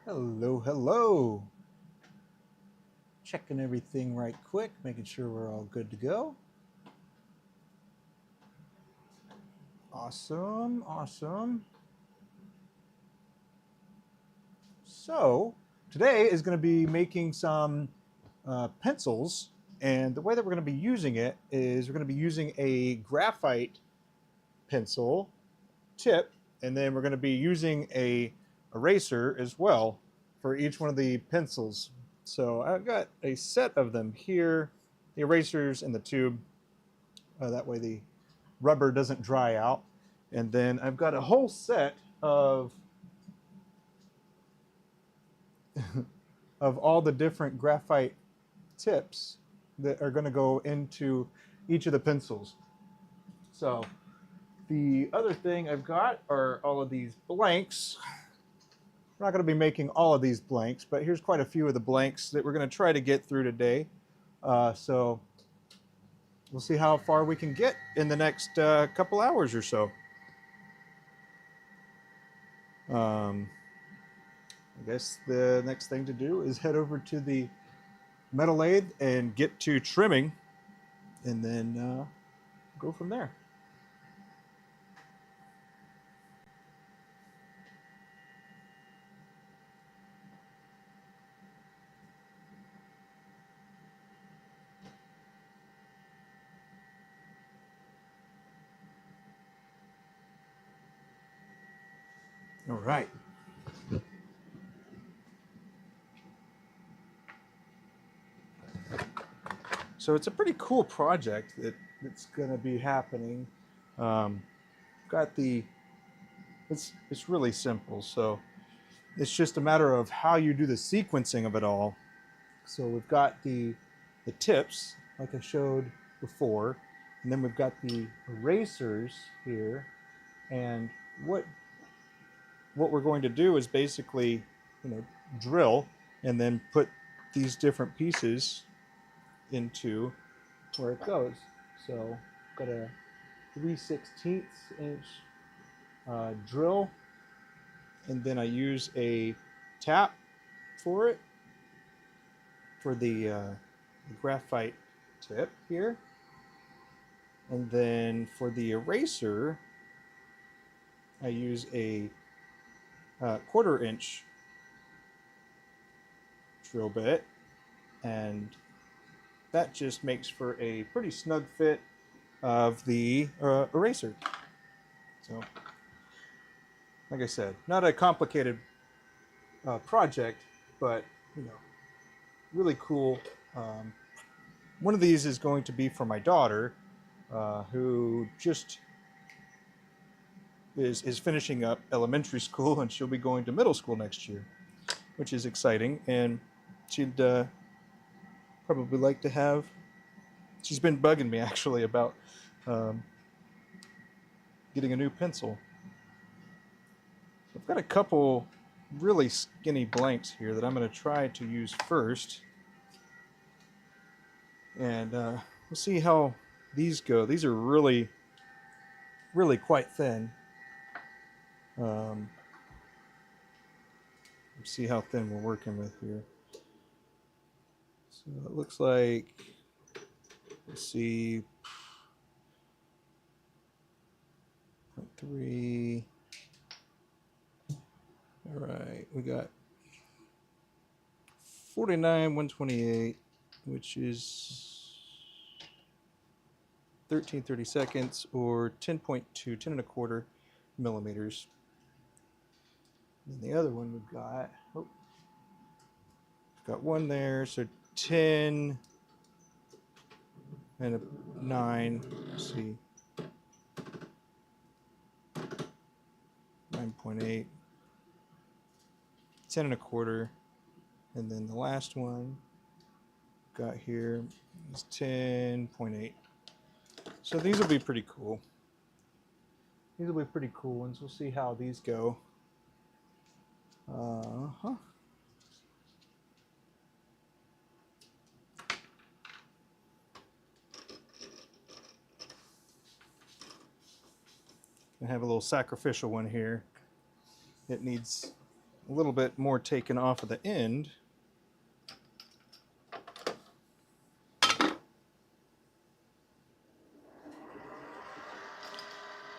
Hello, hello. Checking everything right quick, making sure we're all good to go. Awesome, awesome. So, today is going to be making some pencils, and the way that we're going to be using it is we're going to be using a graphite pencil tip, and then we're going to be using a eraser as well for each one of the pencils. So I've got a set of them here, the erasers in the tube. That way the rubber doesn't dry out. And then I've got a whole set of all the different graphite tips that are going to go into each of the pencils. So the other thing I've got are all of these blanks. We're not going to be making all of these blanks, but here's quite a few of the blanks that we're going to try to get through today. So we'll see how far we can get in the next couple hours or so. I guess the next thing to do is head over to the metal lathe and get to trimming, and then go from there. All right. So it's a pretty cool project that's going to be happening. Um, got the it's really simple. So it's just a matter of how you do the sequencing of it all. So we've got the tips like I showed before, and then we've got the erasers here. And what we're going to do is basically, drill and then put these different pieces into where it goes. So got a 3/16 inch drill, and then I use a tap for it for the graphite tip here, and then for the eraser I use a 1/4 inch drill bit, and that just makes for a pretty snug fit of the eraser. So, like I said, not a complicated project, but really cool. One of these is going to be for my daughter, who just is finishing up elementary school, and she'll be going to middle school next year, which is exciting. And she'd probably like to have. She's been bugging me actually about um, getting a new pencil. I've got a couple really skinny blanks here that I'm going to try to use first, and we'll see how these go. These are really, really quite thin. Let's see how thin we're working with here. So it looks like, let's see, 0.3. All right, we got 49 128, which is 13/32, or 10.2, 10 1/4 millimeters. And the other one we've got, we've got one there, so 10 and a 9. Let's see, 9.8, 10 1/4, and then the last one got here is 10.8. So these will be pretty cool. These will be pretty cool ones. We'll see how these go. Uh-huh. I have a little sacrificial one here. It needs a little bit more taken off of the end.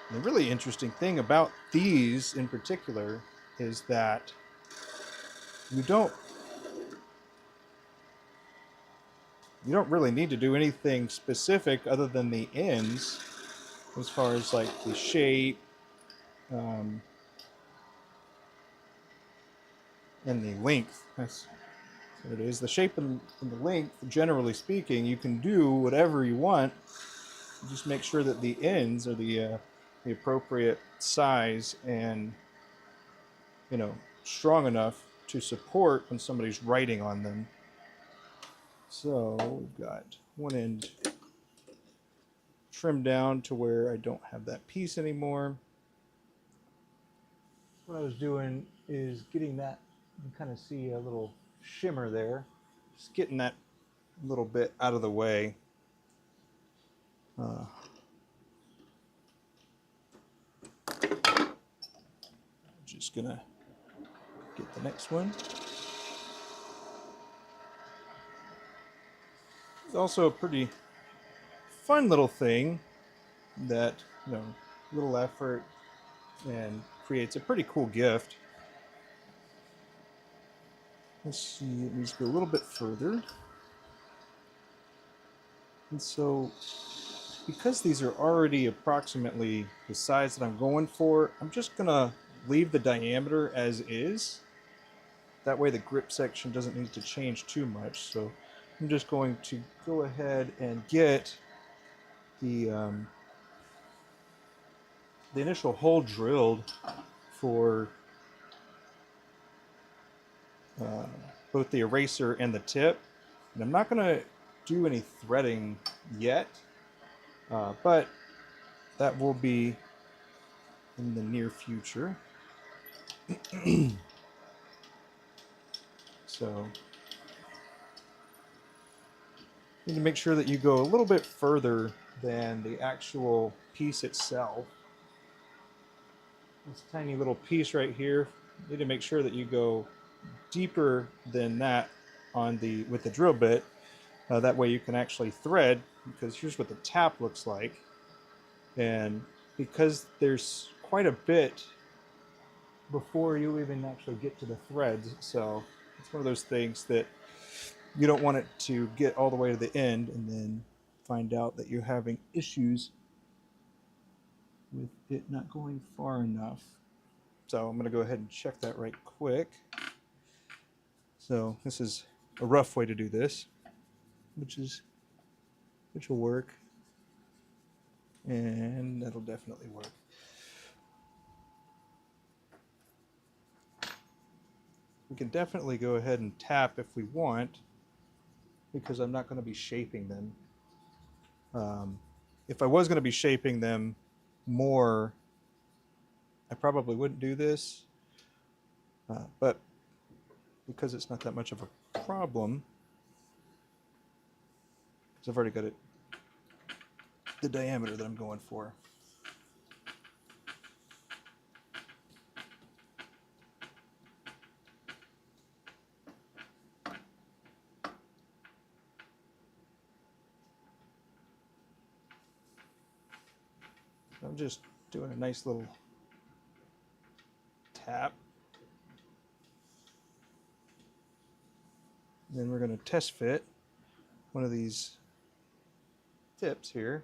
The really interesting thing about these in particular is that you don't really need to do anything specific other than the ends as far as like the shape and the length. That's what it is. The shape and the length, generally speaking, you can do whatever you want. Just make sure that the ends are the appropriate size and, you know, strong enough to support when somebody's writing on them. So we've got one end trimmed down to where I don't have that piece anymore. What I was doing is getting that, you can kind of see a little shimmer there, just getting that little bit out of the way. Just gonna get the next one. It's also a pretty fun little thing that, you know, little effort and creates a pretty cool gift. Let's see, it needs to go a little bit further. And so, because these are already approximately the size that I'm going for, I'm just gonna leave the diameter as is. That way the grip section doesn't need to change too much. So I'm just going to go ahead and get the initial hole drilled for both the eraser and the tip. And I'm not going to do any threading yet, but that will be in the near future. So you need to make sure that you go a little bit further than the actual piece itself. This tiny little piece right here, you need to make sure that you go deeper than that on with the drill bit. That way you can actually thread, because here's what the tap looks like. And because there's quite a bit before you even actually get to the threads, so it's one of those things that you don't want it to get all the way to the end and then find out that you're having issues with it not going far enough. So I'm going to go ahead and check that right quick. So this is a rough way to do this, which will work, and that'll definitely work. We can definitely go ahead and tap if we want, because I'm not going to be shaping them. If I was going to be shaping them more, I probably wouldn't do this, but because it's not that much of a problem, because I've already got the diameter that I'm going for. I'm just doing a nice little tap. Then we're going to test fit one of these tips here.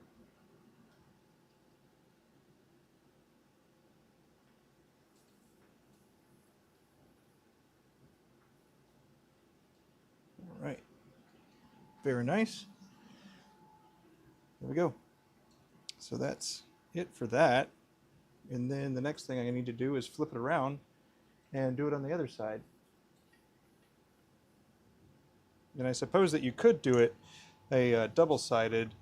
All right, very nice. There we go. So that's it for that. And then the next thing I need to do is flip it around and do it on the other side. And I suppose that you could do it a double-sided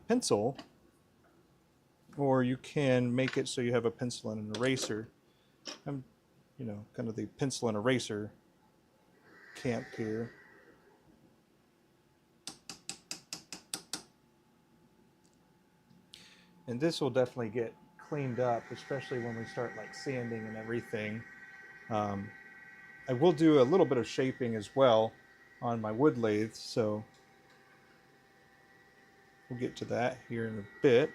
pencil, or you can make it so you have a pencil and an eraser. I'm, you know, kind of the pencil and eraser camp here. And this will definitely get cleaned up, especially when we start like sanding and everything. Um, I will do a little bit of shaping as well on my wood lathe, so we'll get to that here in a bit.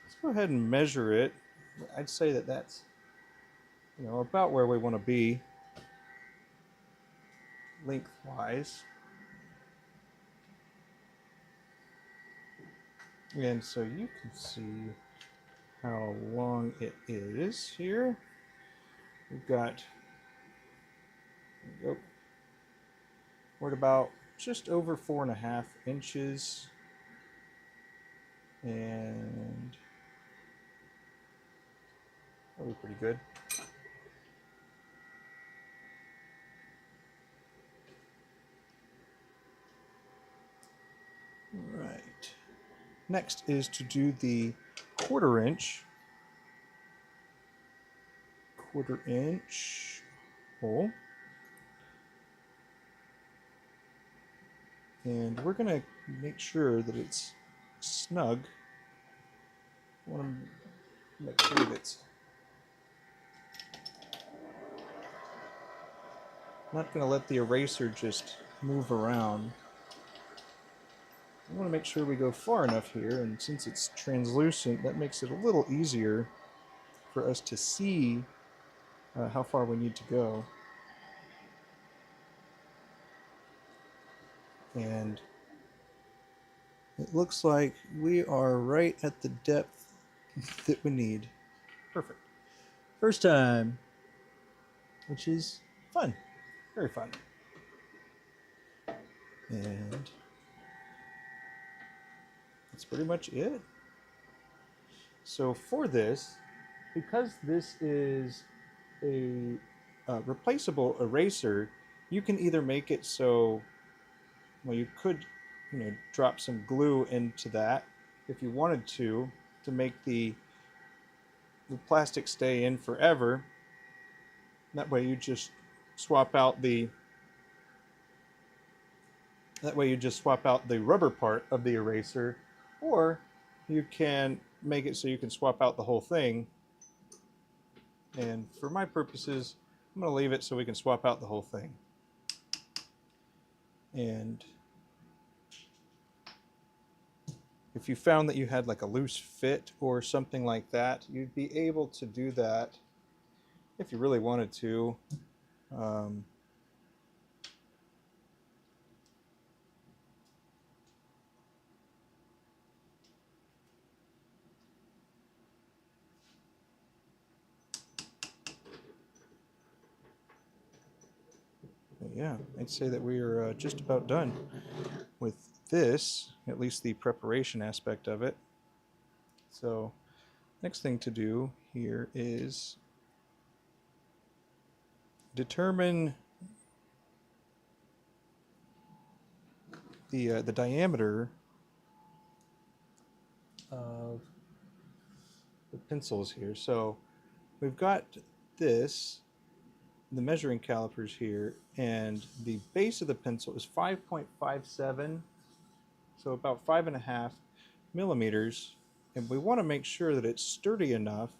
Let's go ahead and measure it. I'd say that that's, about where we want to be lengthwise. And so you can see how long it is here. We've got, there we go, we're at about just over 4.5 inches. And that'll be pretty good. All right. Next is to do the 1/4 inch hole. And we're going to make sure that it's snug. I want to make sure that it's not going to let the eraser just move around. I want to make sure we go far enough here, and since it's translucent, that makes it a little easier for us to see how far we need to go. And it looks like we are right at the depth that we need. Perfect. First time, which is fun, very fun. And that's pretty much it. So for this, because this is a replaceable eraser, you can either make it so, well, you could, drop some glue into that if you wanted to make the plastic stay in forever. That way you just swap out the rubber part of the eraser, or you can make it so you can swap out the whole thing. And for my purposes, I'm going to leave it so we can swap out the whole thing. And if you found that you had like a loose fit or something like that, you'd be able to do that if you really wanted to. Yeah, I'd say that we are just about done with this, at least the preparation aspect of it. So next thing to do here is determine the diameter of the pencils here. So we've got this, the measuring calipers here, and the base of the pencil is 5.57, so about 5.5 millimeters, and we want to make sure that it's sturdy enough,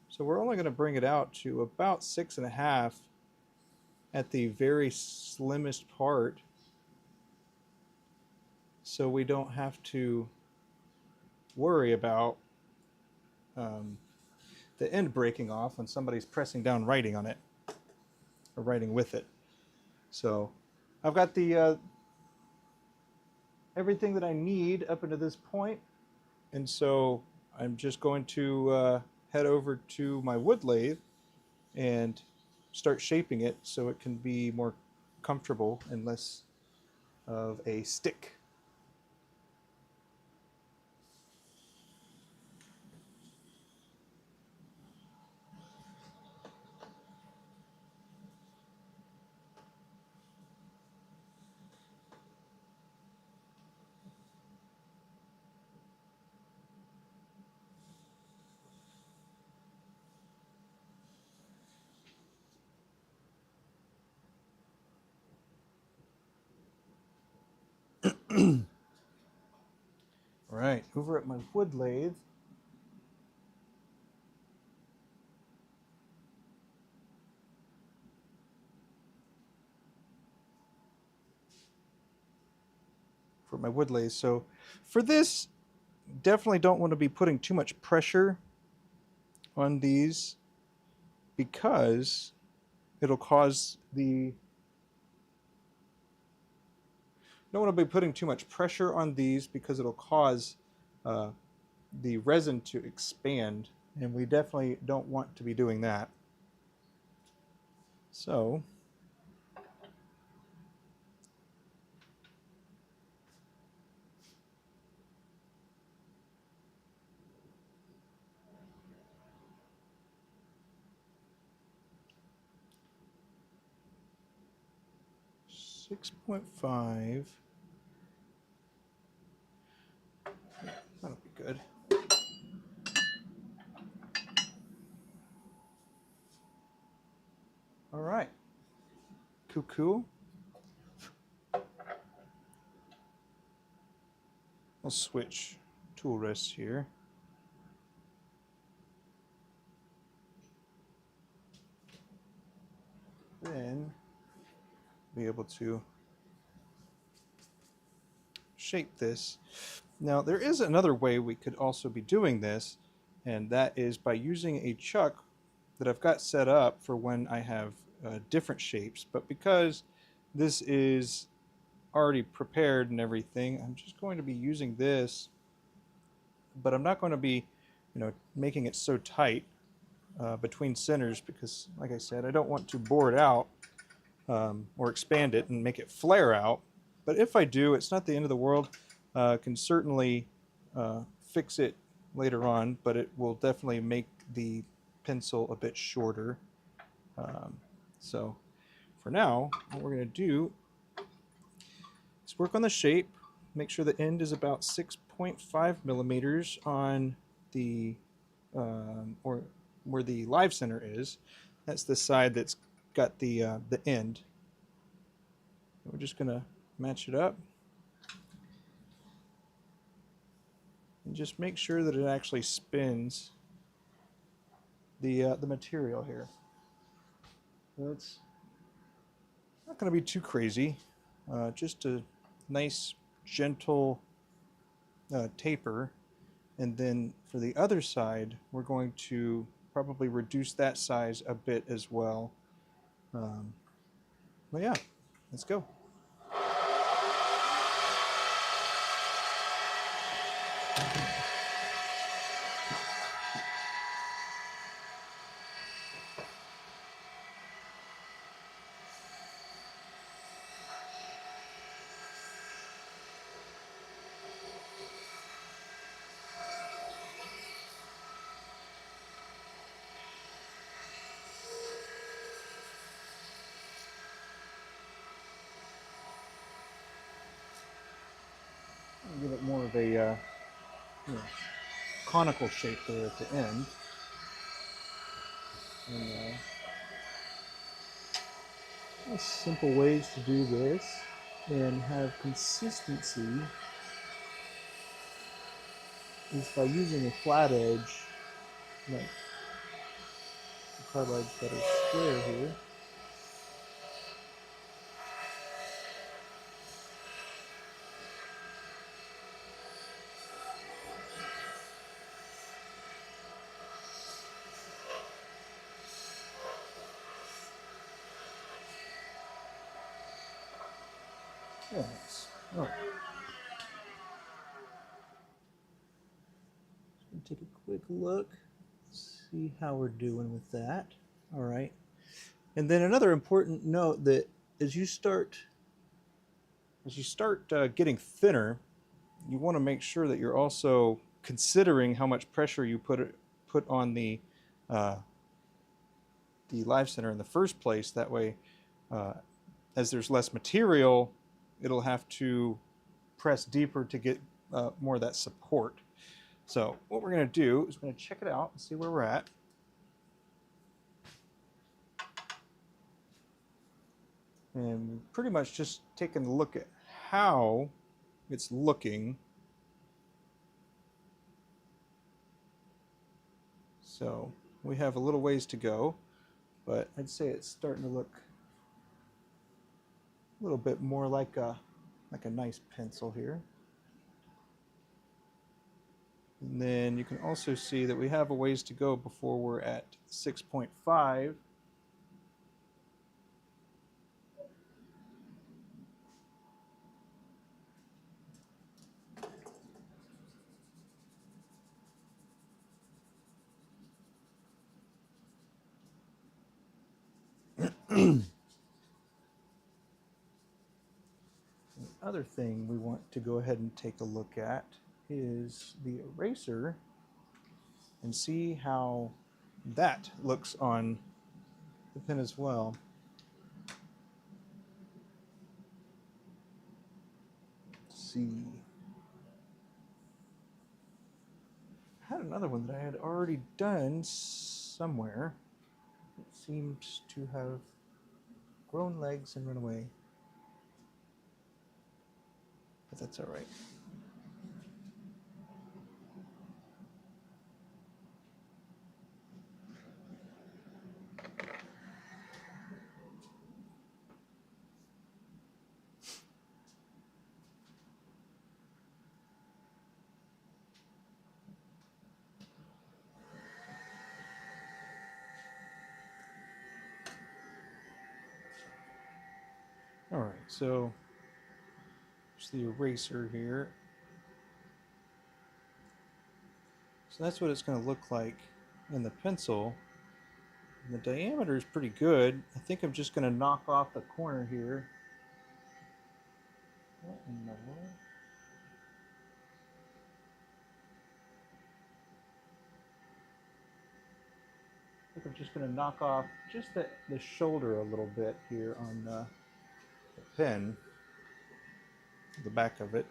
so we're only going to bring it out to about 6.5 at the very slimmest part, so we don't have to worry about the end breaking off when somebody's pressing down writing on it or writing with it. So I've got the everything that I need up until this point, and so I'm just going to head over to my wood lathe and start shaping it so it can be more comfortable and less of a stick. All right, over at my wood lathe, for my wood lathe. So for this, definitely don't want to be putting too much pressure on these because it'll cause the don't want to be putting too much pressure on these because it'll cause the resin to expand, and we definitely don't want to be doing that. So .5. That'll be good. All right. Cool. I'll switch tool rests here. Then be able to shape this. Now there is another way we could also be doing this, and that is by using a chuck that I've got set up for when I have different shapes, but because this is already prepared and everything, I'm just going to be using this, but I'm not going to be, making it so tight between centers because, like I said, I don't want to bore it out or expand it and make it flare out. But if I do, it's not the end of the world. Can certainly fix it later on, but it will definitely make the pencil a bit shorter. So for now, what we're going to do is work on the shape, make sure the end is about 6.5 millimeters on the, or where the live center is. That's the side that's got the end. We're just going to match it up and just make sure that it actually spins the material here. So it's not going to be too crazy, just a nice gentle taper. And then for the other side, we're going to probably reduce that size a bit as well. But yeah, let's go. Give it more of a conical shape there at the end. And simple ways to do this and have consistency is by using a flat edge, like the carbide's got a square here. Yes. Oh. Take a quick look, see how we're doing with that. All right. And then another important note that as you start getting thinner, you want to make sure that you're also considering how much pressure you put on the live center in the first place. That way, as there's less material, it'll have to press deeper to get more of that support. So what we're going to do is we're going to check it out and see where we're at. And pretty much just taking a look at how it's looking. So we have a little ways to go, but I'd say it's starting to look a little bit more like a like a nice pencil here. And then you can also see that we have a ways to go before we're at 6.5. The other thing we want to go ahead and take a look at is the eraser and see how that looks on the pen as well. Let's see. I had another one that I had already done somewhere. It seems to have grown legs and run away. But that's all right. All right, so there's the eraser here. So that's what it's going to look like in the pencil. And the diameter is pretty good. I think I'm just going to knock off the corner here. What in the world? I think I'm just going to knock off just the shoulder a little bit here on the pen, the back of it.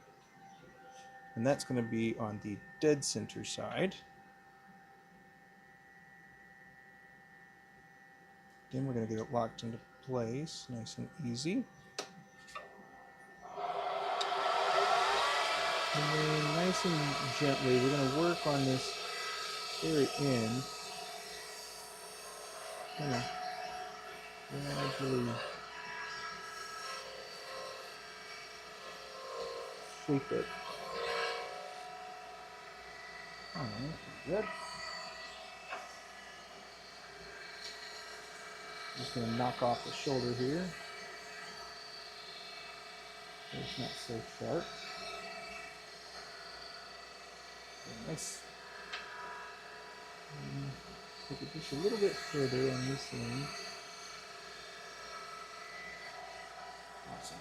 And that's going to be on the dead center side. Then we're going to get it locked into place, nice and easy. And then nice and gently, we're going to work on this very end. Kind of gradually shape it. Alright, good. Just going to knock off the shoulder here. So it's not so sharp. Nice. Take it just a little bit further on this one. Awesome.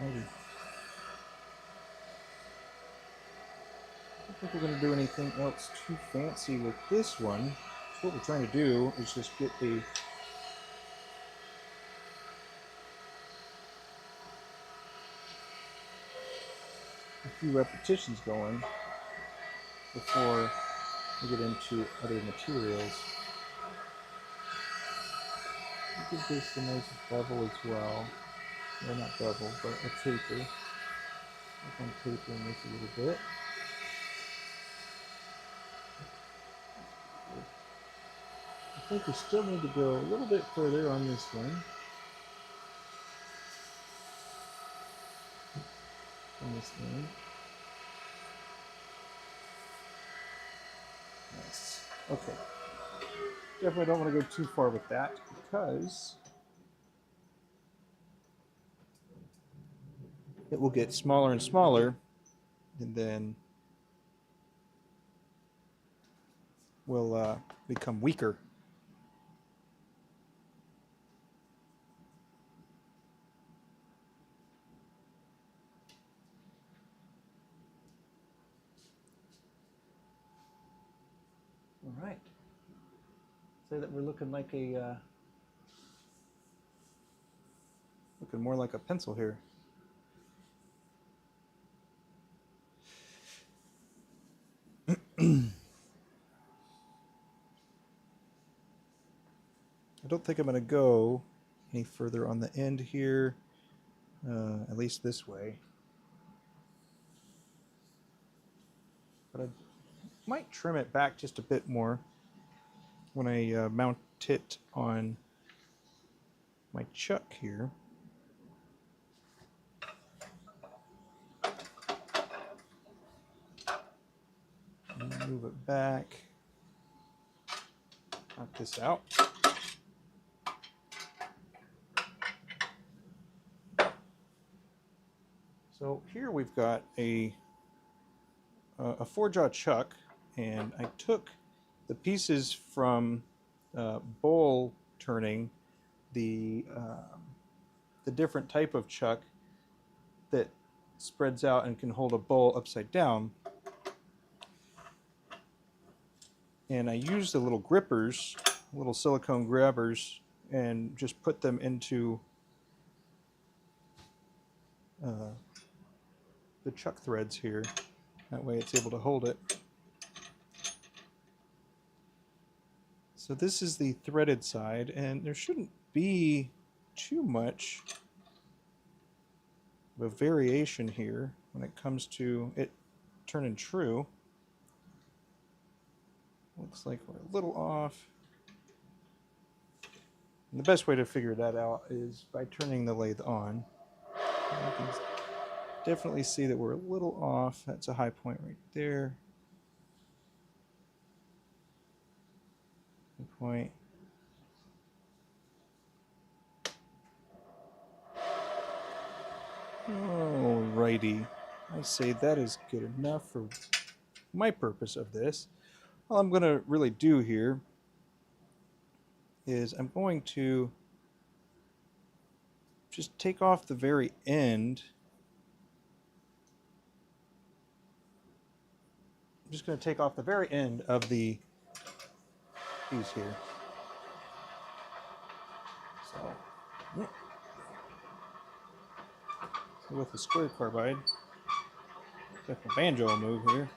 Alrighty. I don't think we're going to do anything else too fancy with this one. So what we're trying to do is just get a few repetitions going before we get into other materials. Give this a nice bevel as well. Well, not bevel, but a taper. I'm tapering this a little bit. I think we still need to go a little bit further on this one. On this thing. Nice. Okay. Definitely don't want to go too far with that because it will get smaller and smaller and then will become weaker. All right. Say that we're looking like a looking more like a pencil here. I don't think I'm going to go any further on the end here, at least this way. But I might trim it back just a bit more when I mount it on my chuck here. Move it back. Knock this out. So here we've got a 4-jaw chuck, and I took the pieces from bowl turning the different type of chuck that spreads out and can hold a bowl upside down. And I used the little grippers, little silicone grabbers, and just put them into the chuck threads here. That way it's able to hold it. So this is the threaded side, and there shouldn't be too much of a variation here when it comes to it turning true. Looks like we're a little off. And the best way to figure that out is by turning the lathe on. You can definitely see that we're a little off. That's a high point right there. Good point. Alrighty. I say that is good enough for my purpose of this. All I'm going to really do here is I'm going to just take off the very end. I'm just going to take off the very end of the piece here. So with the square carbide, got the banjo move here.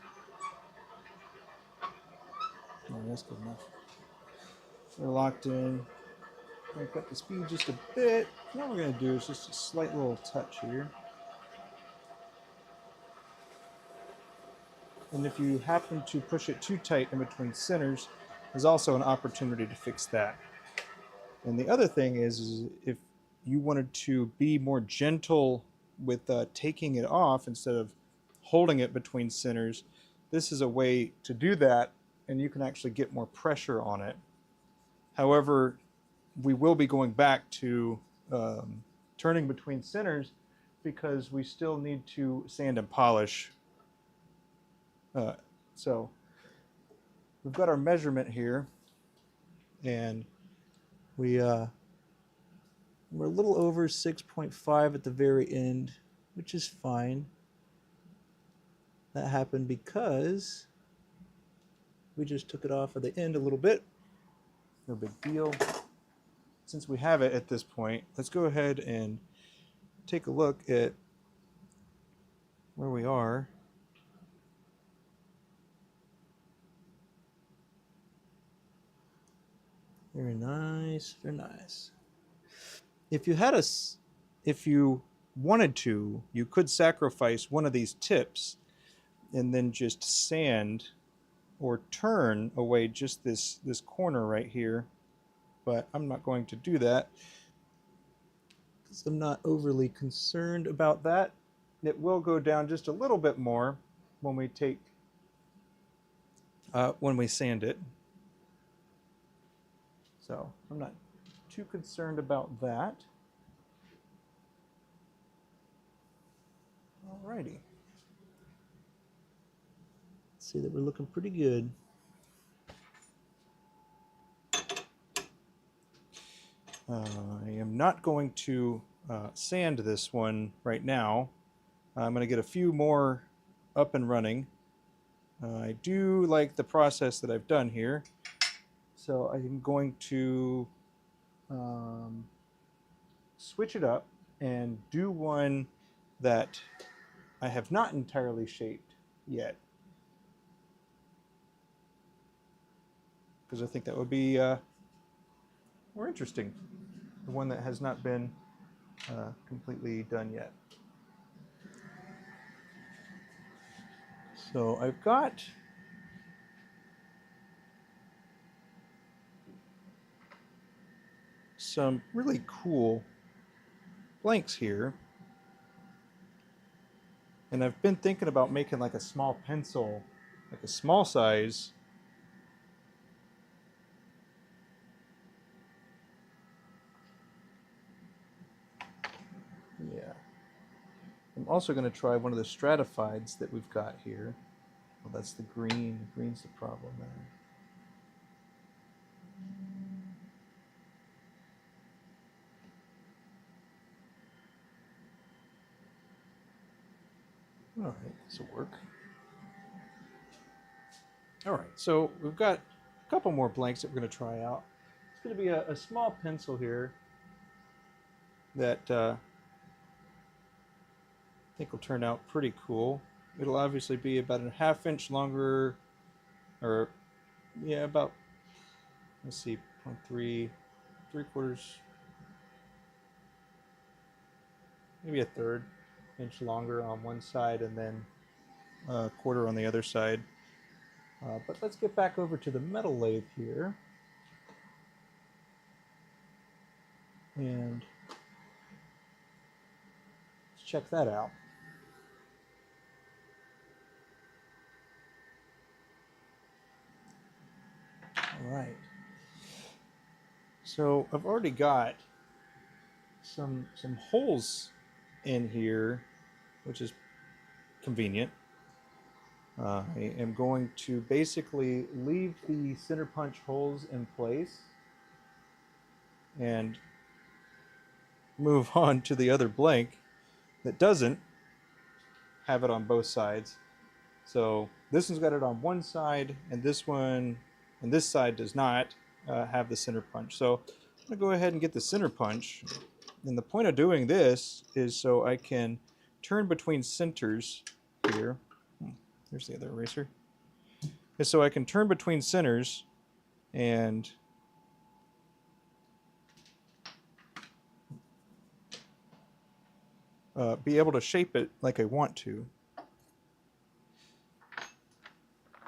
Oh, that's good enough. They're locked in. I'm going to cut the speed just a bit. What we're going to do is just a slight little touch here. And if you happen to push it too tight in between centers, there's also an opportunity to fix that. And the other thing is if you wanted to be more gentle with taking it off instead of holding it between centers, this is a way to do that, and you can actually get more pressure on it. However, we will be going back to turning between centers because we still need to sand and polish. So we've got our measurement here, and we're a little over 6.5 at the very end, which is fine. That happened because we just took it off at the end a little bit. No big deal. Since we have it at this point, let's go ahead and take a look at where we are. Very nice, very nice. If you wanted to, you could sacrifice one of these tips and then just sand or turn away just this corner right here. But I'm not going to do that because I'm not overly concerned about that. It will go down just a little bit more when we sand it. So I'm not too concerned about that. Alrighty. See that we're looking pretty good. I am not going to sand this one right now. I'm going to get a few more up and running. I do like the process that I've done here. So I'm going to switch it up and do one that I have not entirely shaped yet, because I think that would be more interesting. the one that has not been completely done yet. So I've got some really cool blanks here, and I've been thinking about making like a small pencil, like a small size. Yeah. I'm also going to try one of the stratifieds that we've got here. Well, that's the green. The green's the problem there. All right, this will work. All right, so we've got a couple more blanks that we're going to try out. It's going to be a small pencil here that I think will turn out pretty cool. It'll obviously be about a ½ inch longer, or yeah, about, let's see, 0.3, 3/4, maybe a 1/3 inch longer on one side, and then a 1/4 on the other side. But let's get back over to the metal lathe here. And let's check that out. All right. So I've already got some holes in here, which is convenient. I am going to basically leave the center punch holes in place and move on to the other blank that doesn't have it on both sides. So this one's got it on one side, and this one and this side does not have the center punch. So I'm going to go ahead and get the center punch. And the point of doing this is so I can turn between centers here. There's the other eraser. Is so I can turn between centers and be able to shape it like I want to.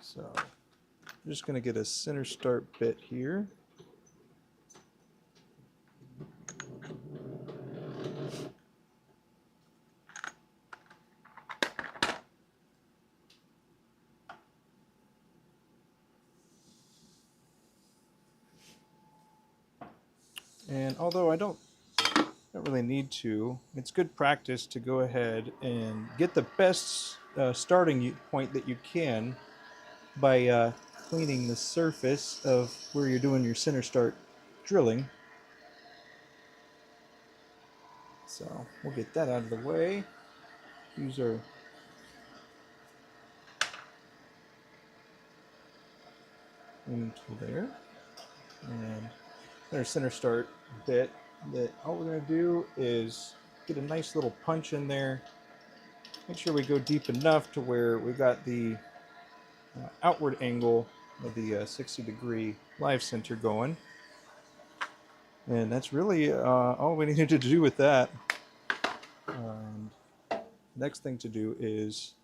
So I'm just going to get a center start bit here. And although I don't really need to, it's good practice to go ahead and get the best starting point that you can by cleaning the surface of where you're doing your center start drilling. So we'll get that out of the way. Use our into there, and our center start bit. That all we're going to do is get a nice little punch in there. Make sure we go deep enough to where we got the outward angle of the 60-degree live center going. And that's really all we needed to do with that. Next thing to do is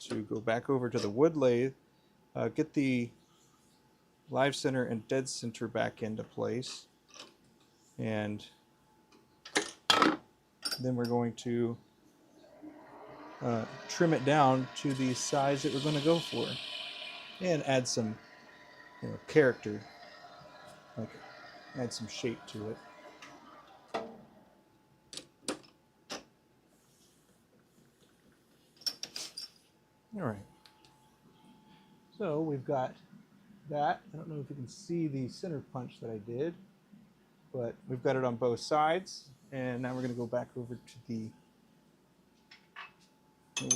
to go back over to the wood lathe, get the live center and dead center back into place, and then we're going to trim it down to the size that we're going to go for, and add some character, like add some shape to it. All right, so we've got that. I don't know if you can see the center punch that I did, but we've got it on both sides. And now we're going to go back over to the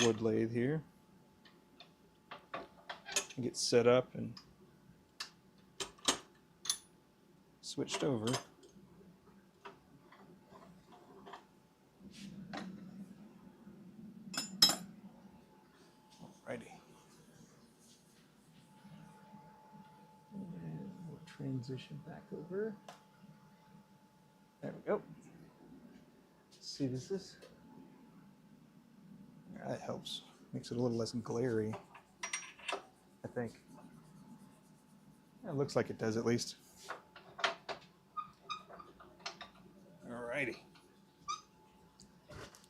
wood lathe here and get set up and switched over. Alrighty. And we'll transition back over. There we go. See, this is, that helps. Makes it a little less glary, I think. It looks like it does, at least. Alrighty.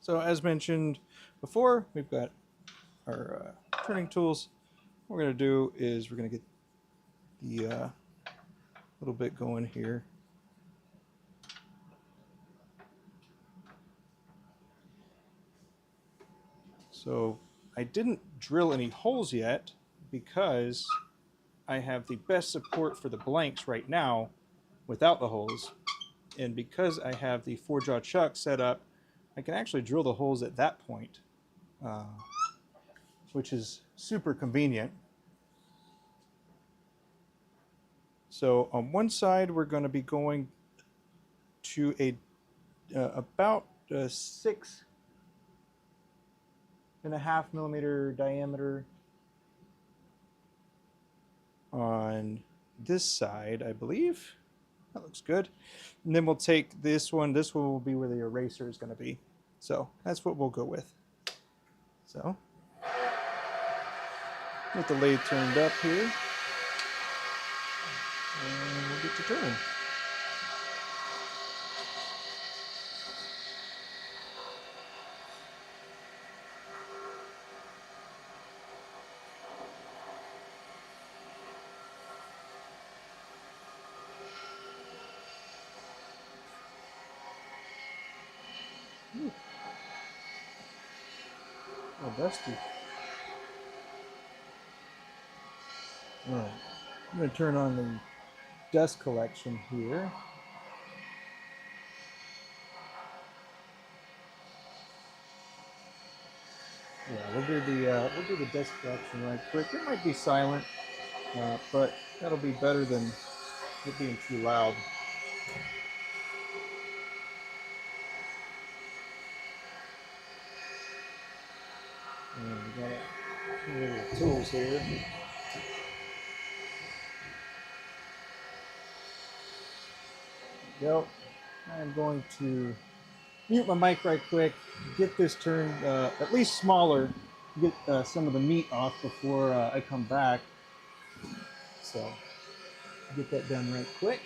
So as mentioned before, we've got our turning tools. What we're going to do is we're going to get the little bit going here. So I didn't drill any holes yet because I have the best support for the blanks right now without the holes. And because I have the 4-jaw chuck set up, I can actually drill the holes at that point, which is super convenient. So on one side, we're going to be going to about 6.5 millimeter diameter on this side, I believe. That looks good. And then we'll take this one. This one will be where the eraser is going to be. So that's what we'll go with. So get the lathe turned up here. And we'll get to turning. Ooh. Oh, dusty. All right. I'm going to turn on the dust collection here. Yeah, we'll do the dust collection right quick. It might be silent, but that'll be better than it being too loud. And we got a few little tools here. Go. I'm going to mute my mic right quick, get this turned at least smaller, get some of the meat off before I come back. So get that done right quick.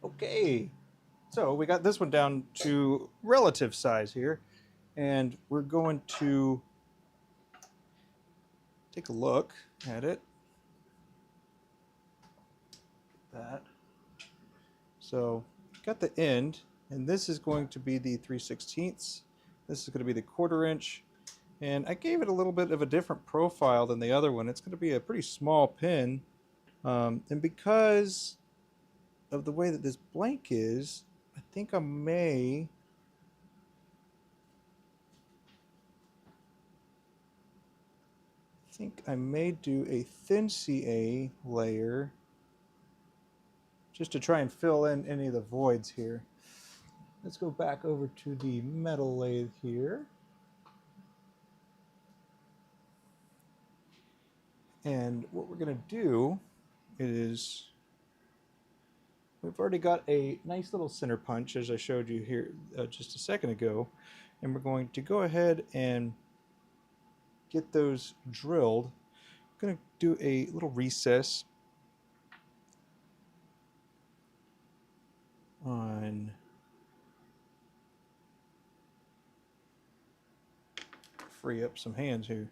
Okay, so we got this one down to relative size here, and we're going to take a look at it. That. So got the end, and this is going to be the 3/16. This is going to be the 1/4 inch, and I gave it a little bit of a different profile than the other one. It's going to be a pretty small pin, and because of the way that this blank is, I think I may do a thin CA layer just to try and fill in any of the voids here. Let's go back over to the metal lathe here. And what we're going to do is we've already got a nice little center punch, as I showed you here just a second ago. And we're going to go ahead and get those drilled. I'm going to do a little recess on free up some hands here.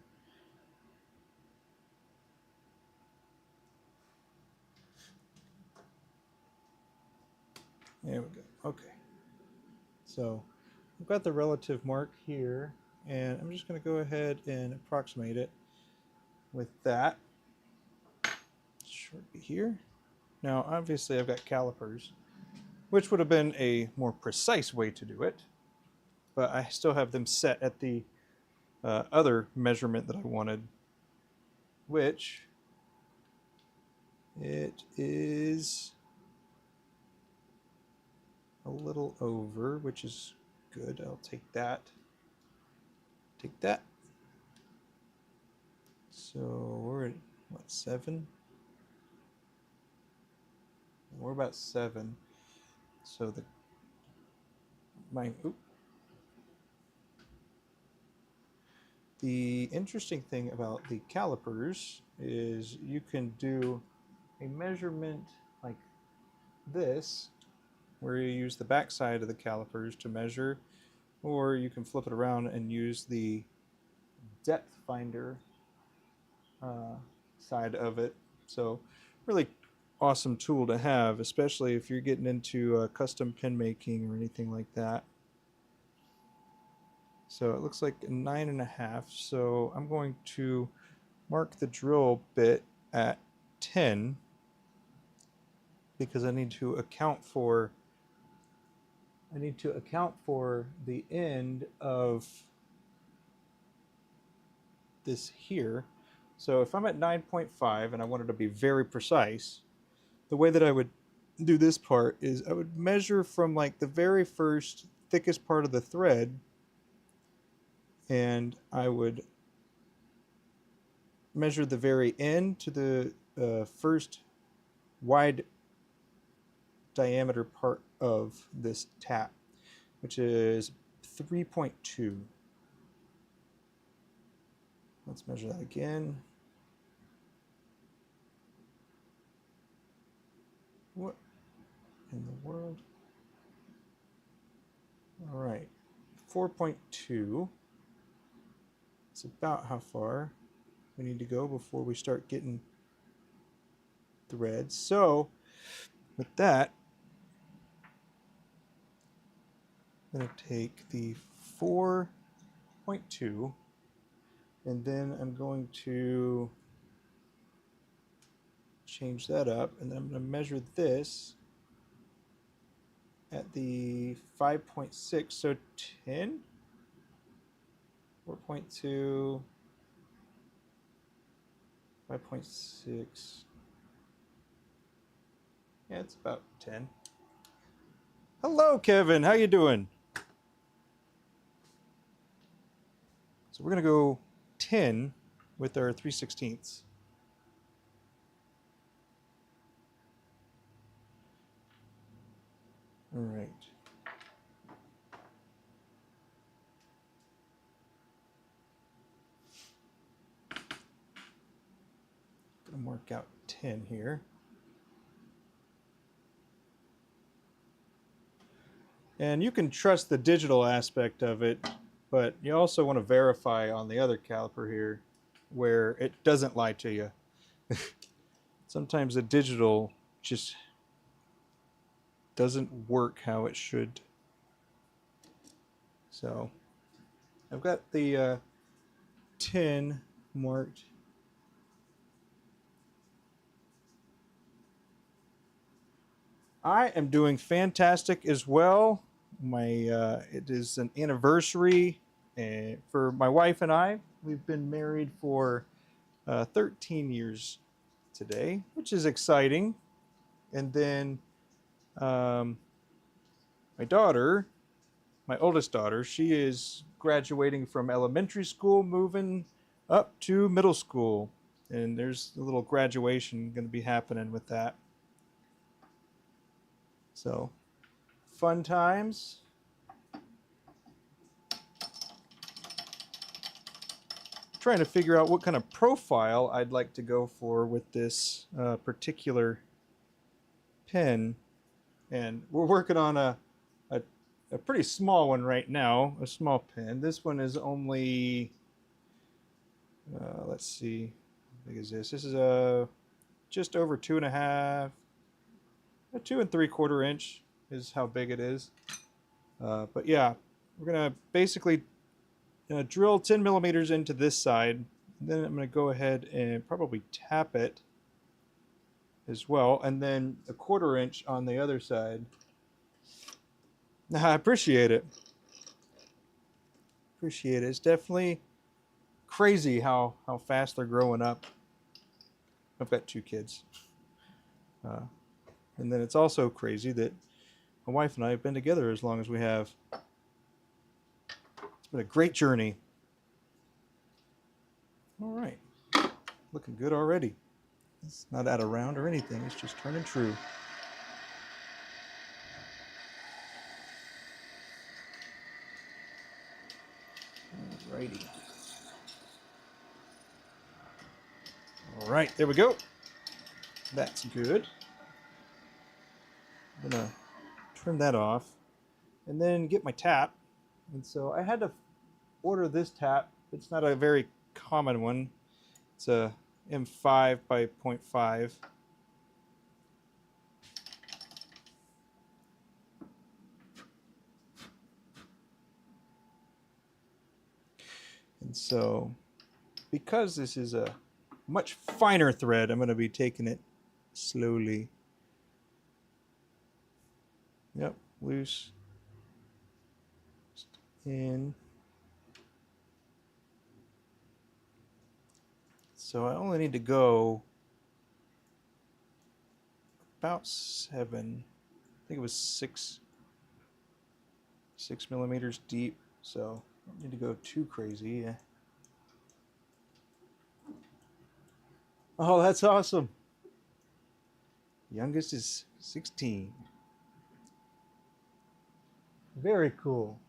There we go. Okay. So I've got the relative mark here, and I'm just going to go ahead and approximate it with that. Short here. Now, obviously, I've got calipers, which would have been a more precise way to do it, but I still have them set at the other measurement that I wanted, which it is a little over, which is good. I'll take that. Take that. So we're at, what, 7? We're about 7. So the interesting thing about the calipers is you can do a measurement like this, where you use the back side of the calipers to measure, or you can flip it around and use the depth finder side of it. So really awesome tool to have, especially if you're getting into custom pin making or anything like that. So it looks like 9.5. So I'm going to mark the drill bit at 10 because I need to account for the end of this here. So if I'm at 9.5 and I wanted to be very precise, the way that I would do this part is I would measure from like the very first thickest part of the thread, and I would measure the very end to the first wide diameter part of this tap, which is 3.2. Let's measure that again. What in the world? All right, 4.2. It's about how far we need to go before we start getting threads. So with that, I'm going to take the 4.2, and then I'm going to change that up, and then I'm going to measure this at the 5.6, so 10, 4.2, 5.6. Yeah, it's about 10. Hello, Kevin. How you doing? So we're going to go 10 with our 3/16. All right. Going to mark out 10 here. And you can trust the digital aspect of it, but you also want to verify on the other caliper here where it doesn't lie to you. Sometimes the digital just doesn't work how it should. So I've got the 10 marked. I am doing fantastic as well. It is an anniversary for my wife and I. We've been married for 13 years today, which is exciting. And then my daughter, my oldest daughter, she is graduating from elementary school, moving up to middle school. And there's a little graduation going to be happening with that. So, fun times. Trying to figure out what kind of profile I'd like to go for with this particular pen. And we're working on a pretty small one right now, a small pen. This one is only, let's see, how big is this? This is just over 2.5, 2 3/4 inch is how big it is. But yeah, we're gonna basically drill 10 millimeters into this side. And then I'm gonna go ahead and probably tap it as well, and then a 1/4 inch on the other side. I appreciate it. Appreciate it. It's definitely crazy how fast they're growing up. I've got 2 kids. And then it's also crazy that my wife and I have been together as long as we have. It's been a great journey. All right. Looking good already. It's not out of round or anything. It's just turning true. Alrighty. All right, there we go. That's good. I'm gonna trim that off and then get my tap. And so I had to order this tap. It's not a very common one. It's a M5 by 0.5. And so because this is a much finer thread, I'm going to be taking it slowly. Yep, loose. Just in. So I only need to go about 7, I think it was 6 millimeters deep. So I don't need to go too crazy. Yeah. Oh, that's awesome. Youngest is 16. Very cool.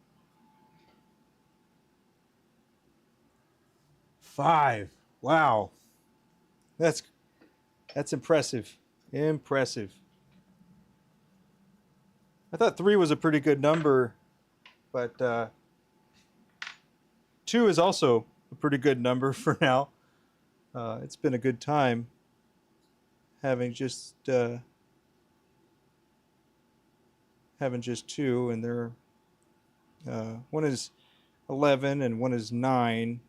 5. Wow. That's impressive. Impressive. I thought 3 was a pretty good number, but 2 is also a pretty good number for now. It's been a good time having just 2, and they're one is 11 and one is 9.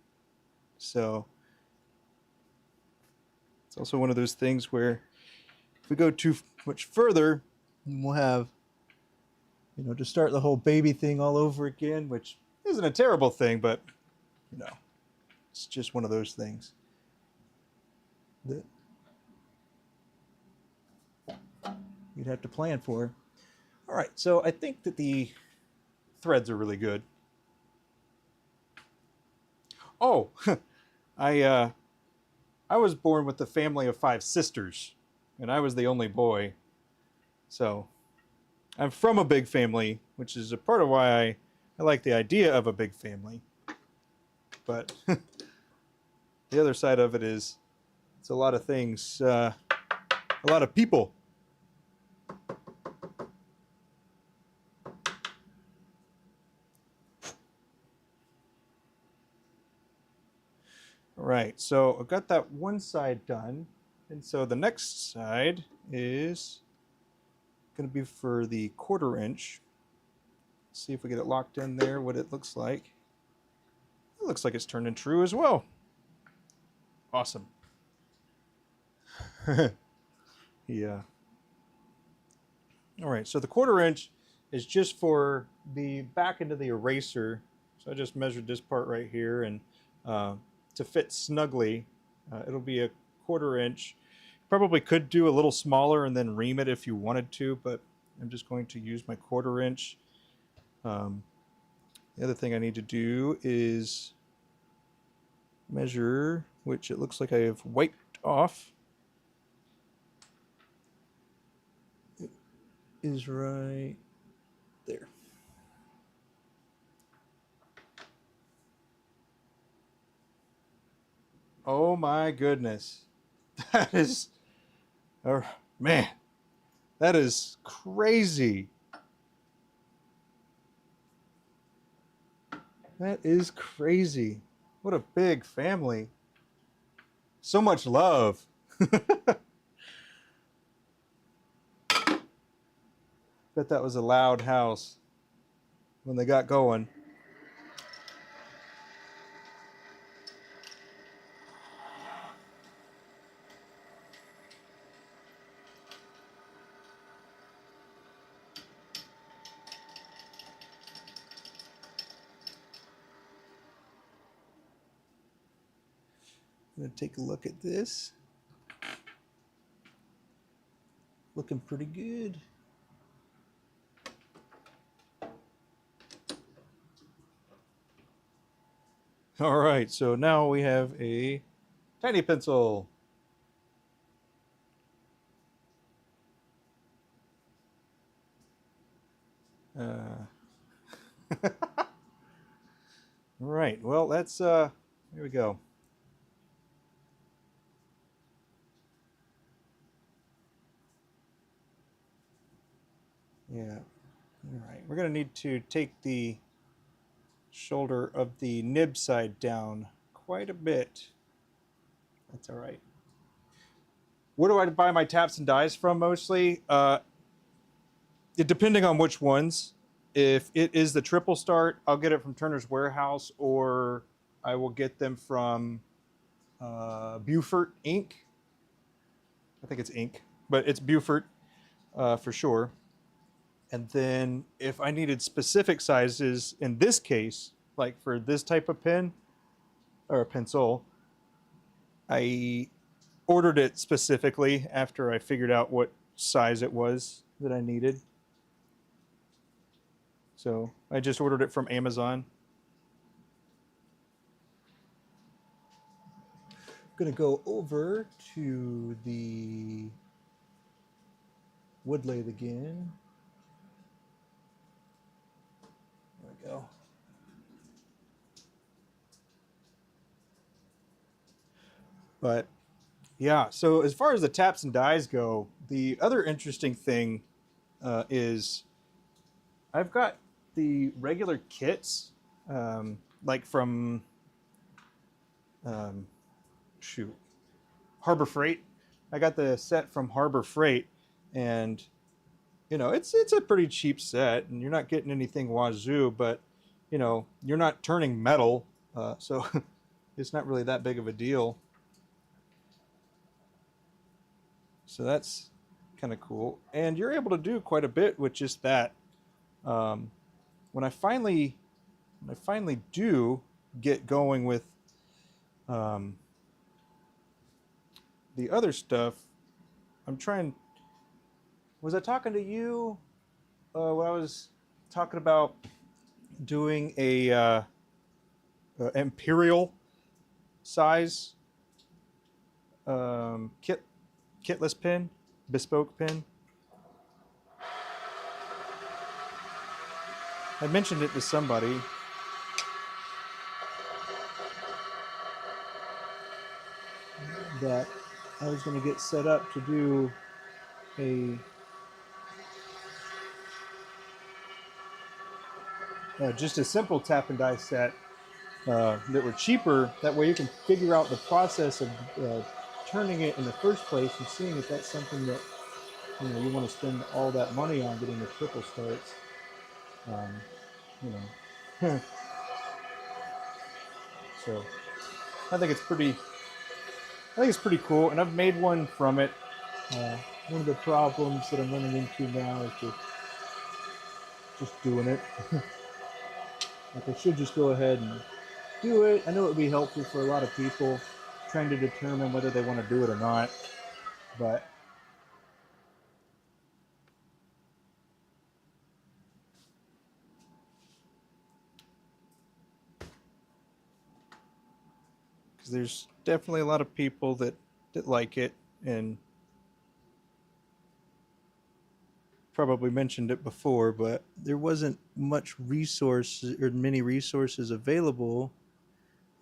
So it's also one of those things where if we go too much further, we'll have, to start the whole baby thing all over again, which isn't a terrible thing, but, it's just one of those things that you'd have to plan for. All right, so I think that the threads are really good. Oh, I was born with a family of 5 sisters, and I was the only boy. So I'm from a big family, which is a part of why I like the idea of a big family. But the other side of it is it's a lot of things, a lot of people. All right, so I've got that one side done, and so the next side is going to be for the 1/4 inch. See if we get it locked in there, what it looks like. It looks like it's turning true as well. Awesome. Yeah. All right, so the 1/4 inch is just for the back end of the eraser. So I just measured this part right here, and to fit snugly, it'll be a 1/4 inch. Probably could do a little smaller and then ream it if you wanted to, but I'm just going to use my 1/4 inch. The other thing I need to do is measure, which it looks like I have wiped off. It is right there. Oh my goodness. That is, man, that is crazy. That is crazy. What a big family. So much love. Bet that was a loud house when they got going. I'm gonna take a look at this. Looking pretty good. All right, so now we have a tiny pencil. All right, well, that's, here we go. Yeah, all right. We're gonna need to take the shoulder of the nib side down quite a bit. That's all right. Where do I buy my taps and dies from mostly? Depending on which ones. If it is the triple start, I'll get it from Turner's Warehouse, or I will get them from Beaufort Inc. I think it's Inc., but it's Beaufort for sure. And then if I needed specific sizes, in this case, like for this type of pen or a pencil, I ordered it specifically after I figured out what size it was that I needed. So I just ordered it from Amazon. I'm gonna go over to the wood lathe again. There we go. But yeah, so as far as the taps and dies go, the other interesting thing is I've got the regular kits, like from um, shoot, Harbor Freight. I got the set from Harbor Freight, and you know it's a pretty cheap set, and you're not getting anything wazoo, but you know you're not turning metal, so it's not really that big of a deal. So that's kind of cool, and you're able to do quite a bit with just that. Um, when I finally do get going with um, the other stuff, I'm trying. Was I talking to you when I was talking about doing a imperial size kitless pen, bespoke pen? I mentioned it to somebody. That I was going to get set up to do a just a simple tap and die set, that were cheaper. That way you can figure out the process of turning it in the first place and seeing if that's something that you want to spend all that money on getting the triple starts. Um, you know, so I think it's pretty. I think it's pretty cool, and I've made one from it. One of the problems that I'm running into now is just doing it. Like I should just go ahead and do it. I know it would be helpful for a lot of people trying to determine whether they want to do it or not, but because there's definitely a lot of people that like it, and probably mentioned it before, but there wasn't much resources or many resources available,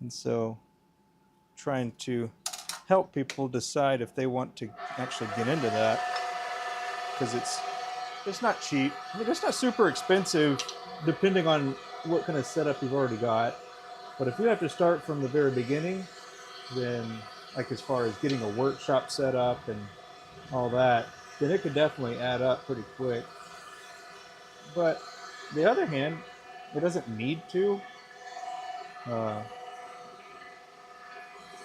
and so trying to help people decide if they want to actually get into that, because it's not cheap. I mean, it's not super expensive depending on what kind of setup you've already got, but if you have to start from the very beginning, then like as far as getting a workshop set up and all that, then it could definitely add up pretty quick. But on the other hand, it doesn't need to. Uh,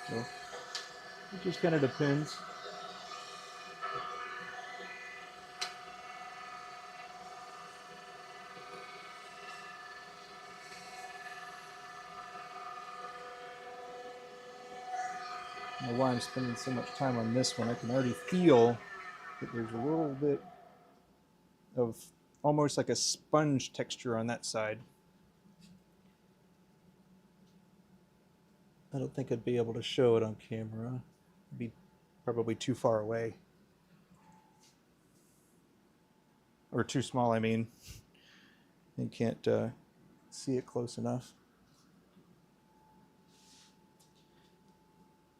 so it just kind of depends. I don't know why I'm spending so much time on this one. I can already feel that there's a little bit of almost like a sponge texture on that side. I don't think I'd be able to show it on camera. It'd be probably too far away. Or too small, I mean. You can't see it close enough.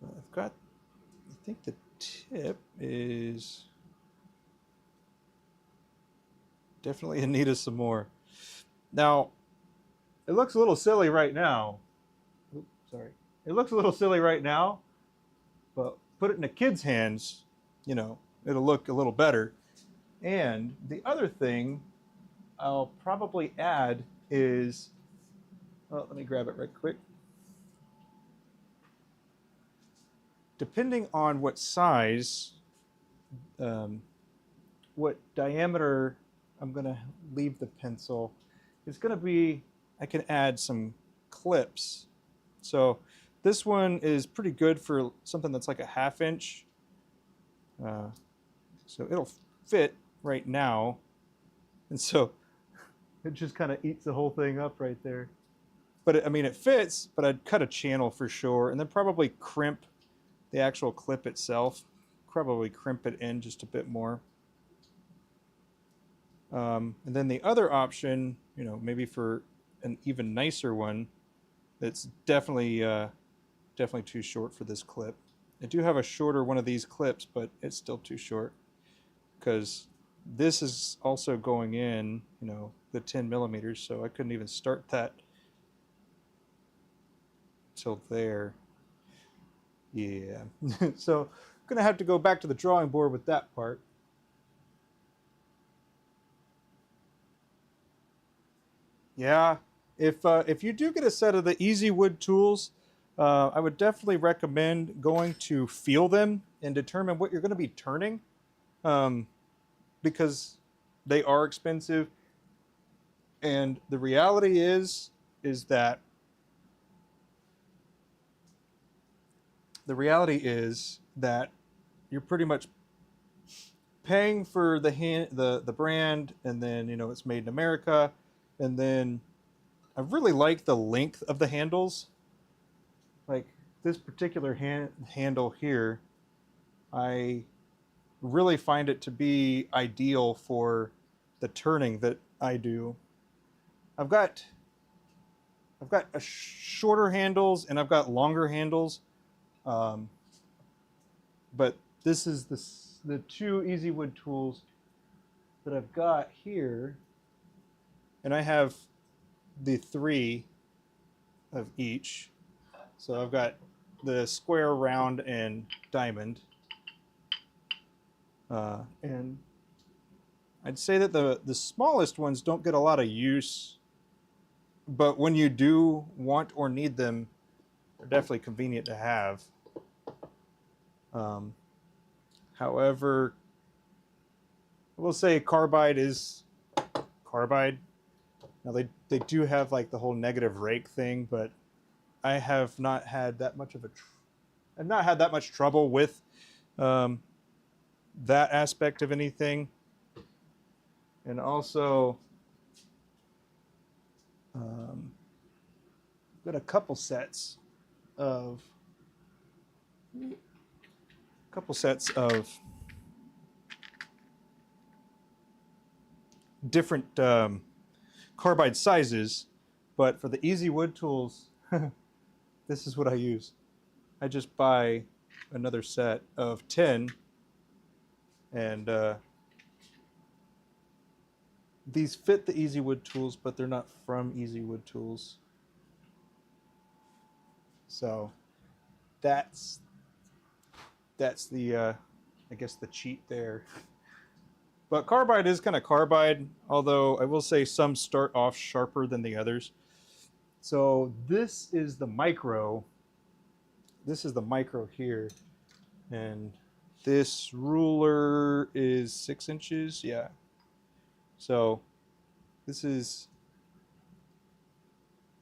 I've got, I think the tip is definitely in need of some more. Now, it looks a little silly right now. Oops, sorry. It looks a little silly right now, but put it in a kid's hands, it'll look a little better. And the other thing I'll probably add is, let me grab it right quick. Depending on what size, what diameter I'm going to leave the pencil, it's going to be, I can add some clips. So this one is pretty good for something that's like a 1/2 inch. So it'll fit right now. And so it just kind of eats the whole thing up right there. But it fits, but I'd cut a channel for sure, and then probably crimp the actual clip itself. Probably crimp it in just a bit more. And then the other option, maybe for an even nicer one, that's definitely too short for this clip. I do have a shorter one of these clips, but it's still too short because this is also going in, the 10 millimeters, so I couldn't even start that till there. Yeah. So I'm gonna have to go back to the drawing board with that part. Yeah, if you do get a set of the Easy Wood tools, I would definitely recommend going to feel them and determine what you're going to be turning, because they are expensive. And the reality is that you're pretty much paying for the brand, and then it's made in America, and then I really like the length of the handles. Like this particular handle here, I really find it to be ideal for the turning that I do. I've got a shorter handles and I've got longer handles, um, but this is the two Easy Wood tools that I've got here, and I have the three. of each. So I've got the square, round, and diamond. And I'd say that the smallest ones don't get a lot of use, but when you do want or need them, they're definitely convenient to have. Um, However, I will say carbide is carbide. Now they do have like the whole negative rake thing, but I have not had that much of a I've not had that much trouble with um, that aspect of anything. And also, um, got a of couple sets of different carbide sizes, but for the easy wood tools, this is what I use. I just buy another set of 10, and these fit the easy wood tools, but they're not from easy wood tools. So that's the I guess the cheat there. But carbide is kind of carbide, although I will say some start off sharper than the others. So this is the micro. This is the micro here, and this ruler is 6 inches. Yeah. So this is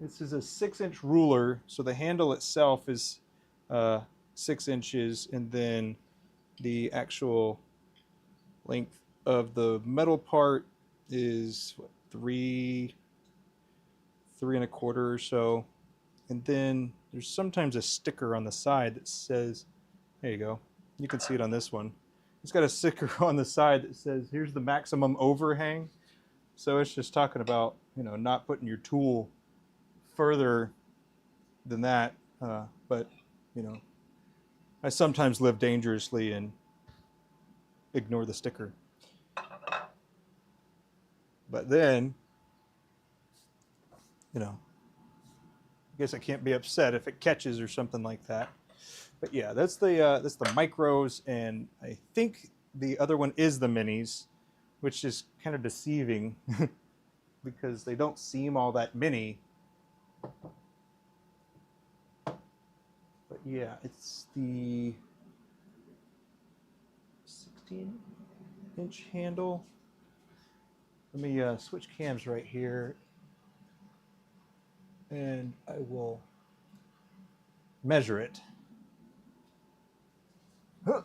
a 6-inch ruler. So the handle itself is 6 inches, and then the actual length of the metal part is what, three and a quarter or so. And then there's sometimes a sticker on the side that says, there you go, you can see it on this one. It's got a sticker on the side that says, here's the maximum overhang. So it's just talking about, not putting your tool further than that. But, I sometimes live dangerously and ignore the sticker. But then, I guess I can't be upset if it catches or something like that. But yeah, that's the micros, and I think the other one is the minis, which is kind of deceiving because they don't seem all that mini. But yeah, it's the 16-inch handle. Let me switch cams right here, and I will measure it. Huh.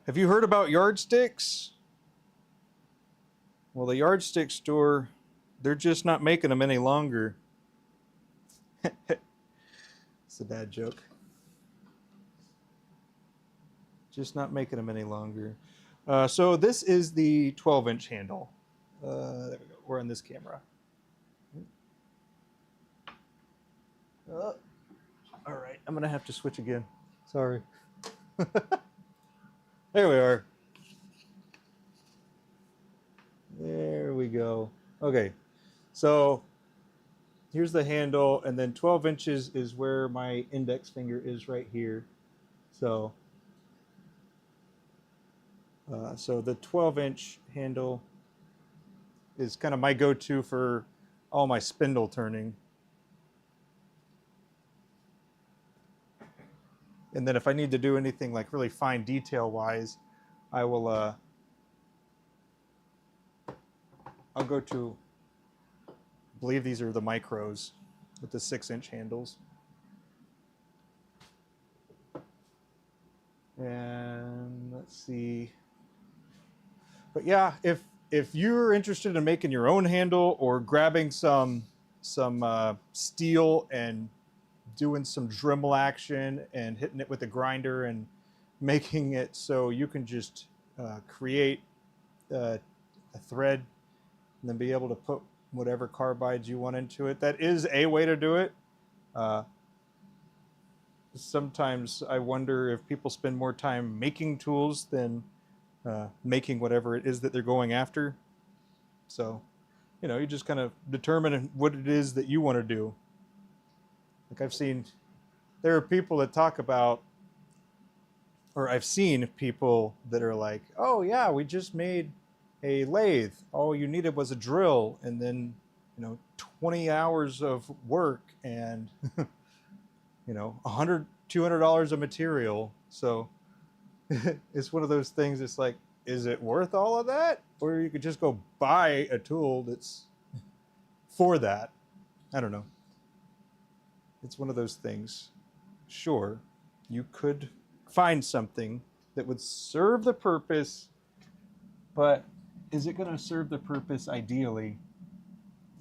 Have you heard about yardsticks? Well, the yardstick store, they're just not making them any longer. It's a bad joke. Just not making them any longer. So this is the 12-inch handle. There we go. We're on this camera. All right, I'm gonna have to switch again. Sorry. There we are. There we go. Okay, so here's the handle, and then 12 inches is where my index finger is right here. So, so the 12-inch handle is kind of my go-to for all my spindle turning. And then if I need to do anything like really fine detail wise, I will I'll go to, I believe these are the micros with the 6-inch handles. And let's see. But yeah, if you're interested in making your own handle or grabbing some steel and doing some Dremel action and hitting it with a grinder and making it so you can just create a thread and then be able to put whatever carbides you want into it. That is a way to do it. sometimes I wonder if people spend more time making tools than making whatever it is that they're going after. So, you just kind of determine what it is that you want to do. Like there are people that talk about, or I've seen people that are like, oh yeah, we just made a lathe. All you needed was a drill, and then 20 hours of work and $100, $200 of material. So it's one of those things. It's like, is it worth all of that? Or you could just go buy a tool that's for that. I don't know. It's one of those things. Sure, you could find something that would serve the purpose, but is it going to serve the purpose ideally?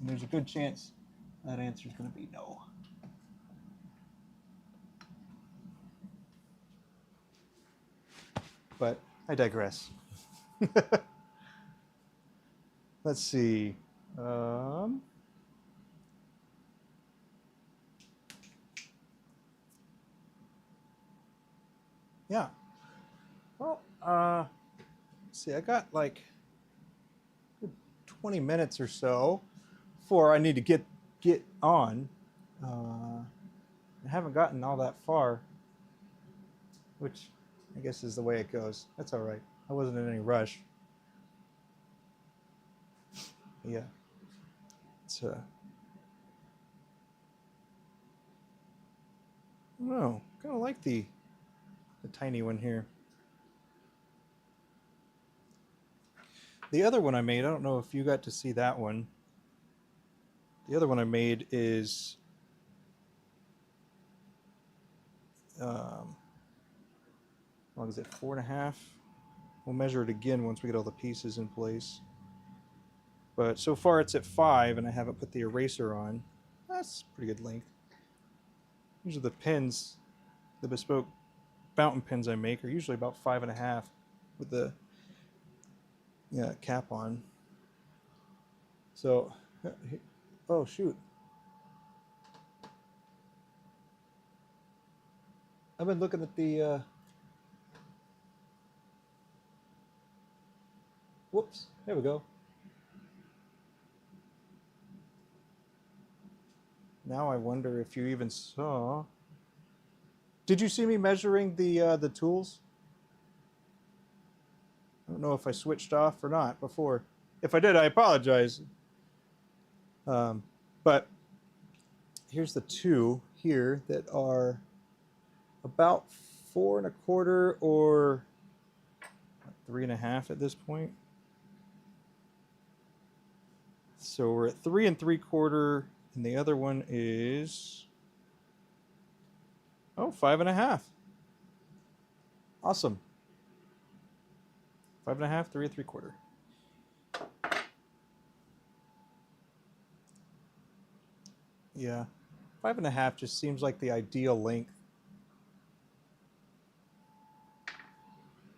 And there's a good chance that answer is going to be no. But I digress. Let's see. Yeah. Well, let's see. I got like 20 minutes or so before I need to get on. I haven't gotten all that far, which I guess is the way it goes. That's all right. I wasn't in any rush. Yeah. It's I don't know. Kind of like the tiny one here. The other one I made, I don't know if you got to see that one. The other one I made is how long is it? 4.5. We'll measure it again once we get all the pieces in place. But so far it's at 5, and I haven't put the eraser on. That's pretty good length. These are the pins, the bespoke fountain pins I make are usually about 5.5 with the cap on. So, oh shoot. I've been looking at the, whoops, there we go. Now I wonder if you even saw. Did you see me measuring the tools? I don't know if I switched off or not before. If I did, I apologize. But here's the two here that are about 4.25 or 3.5 at this point. So we're at 3.75, and the other one is 5.5. Awesome. 5.5, 3.75. Yeah, 5.5 just seems like the ideal length.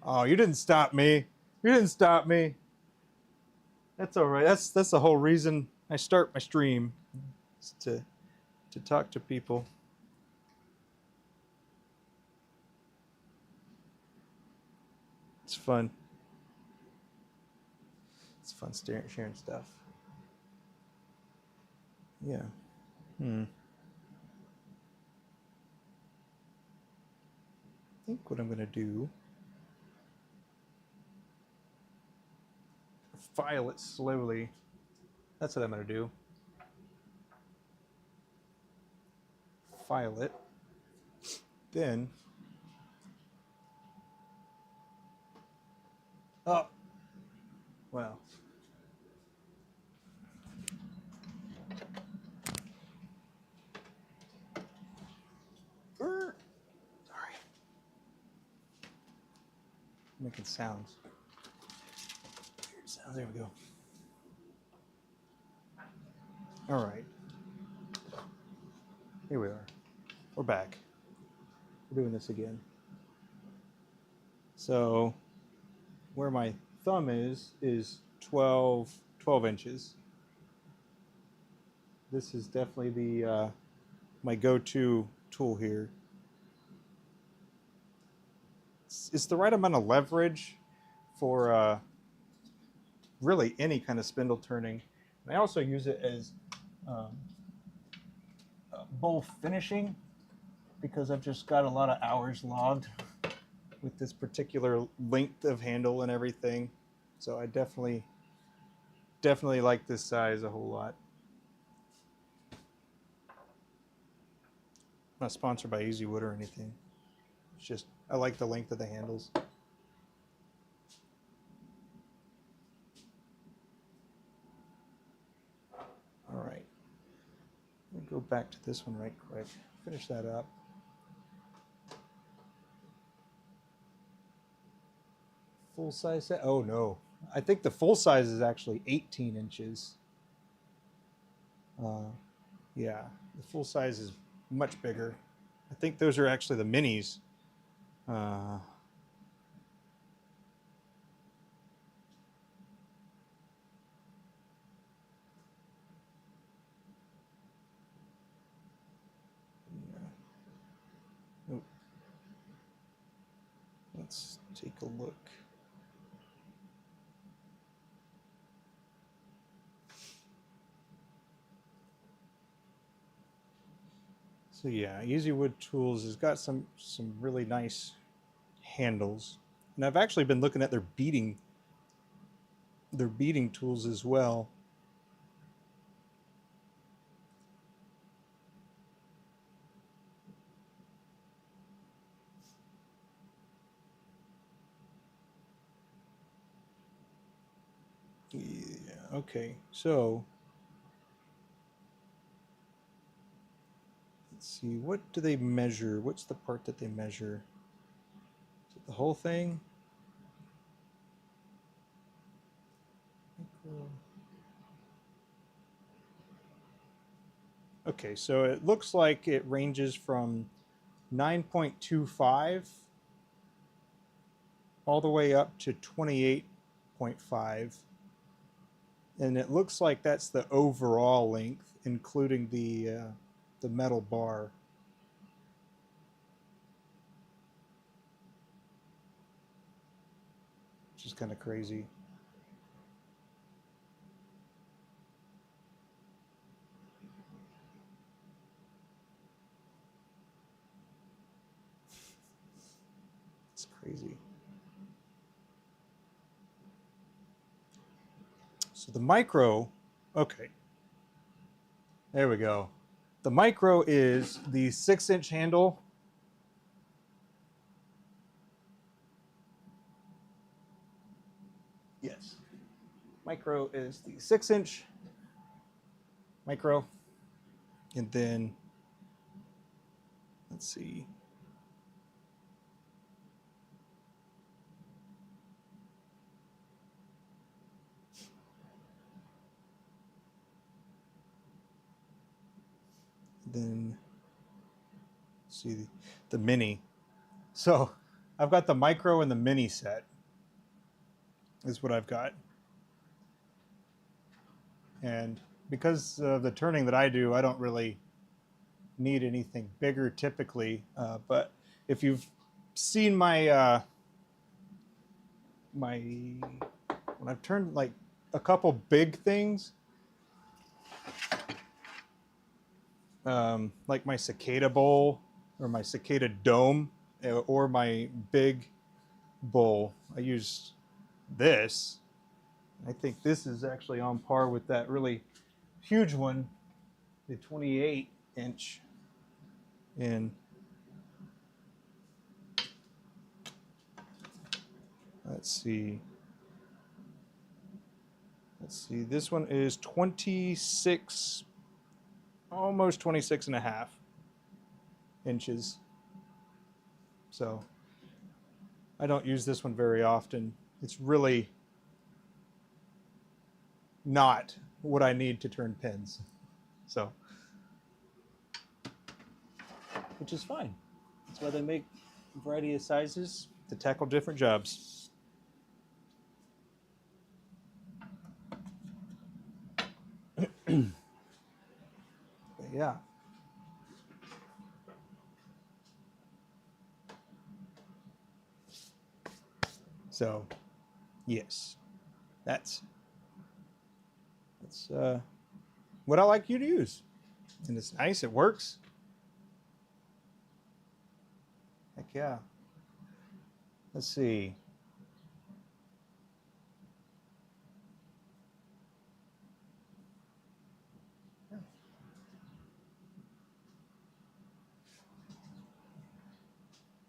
Oh, you didn't stop me. You didn't stop me. That's all right. That's the whole reason I start my stream, is to talk to people. It's fun. It's fun sharing stuff. Yeah. I think what I'm gonna do, file it slowly. That's what I'm gonna do. File it. Then, oh, well. Sorry. Making sounds. Weird sounds. There we go. All right. Here we are. We're back. We're doing this again. So, where my thumb is 12 inches. This is definitely the my go-to tool here. it's the right amount of leverage for really any kind of spindle turning. And I also use it as um, bowl finishing because I've just got a lot of hours logged with this particular length of handle and everything. So I definitely like this size a whole lot. I'm not sponsored by Easy Wood or anything. It's just I like the length of the handles. All right. Let me go back to this one right quick. Finish that up. Full size set? Oh no. I think the full size is actually 18 inches. Yeah, the full size is much bigger. I think those are actually the minis. Uh, yeah. Oh, let's take a look. So yeah, Easy Wood Tools has got some really nice handles, and I've actually been looking at their beading tools as well. Yeah, okay, so let's see, what do they measure? What's the part that they measure? Is it the whole thing? Okay, so it looks like it ranges from 9.25 all the way up to 28.5. And it looks like that's the overall length, including the metal bar. Which is kind of crazy. It's crazy. So the micro, okay, there we go. The micro is the 6-inch handle. Yes. Micro is the 6-inch micro. And then, let's see. Then, see the mini. So I've got the micro and the mini set is what I've got. And because of the turning that I do, I don't really need anything bigger typically. But if you've seen my when I've turned like a couple big things, like my cicada bowl or my cicada dome or my big bowl, I use this. I think this is actually on par with that really huge one, the 28-inch. And let's see, this one is 26, almost 26 and a half inches. So I don't use this one very often. It's really not what I need to turn pins. So, which is fine. That's why they make a variety of sizes to tackle different jobs. But yeah. So, yes, that's what I like you to use. And it's nice, it works. Heck yeah. Let's see.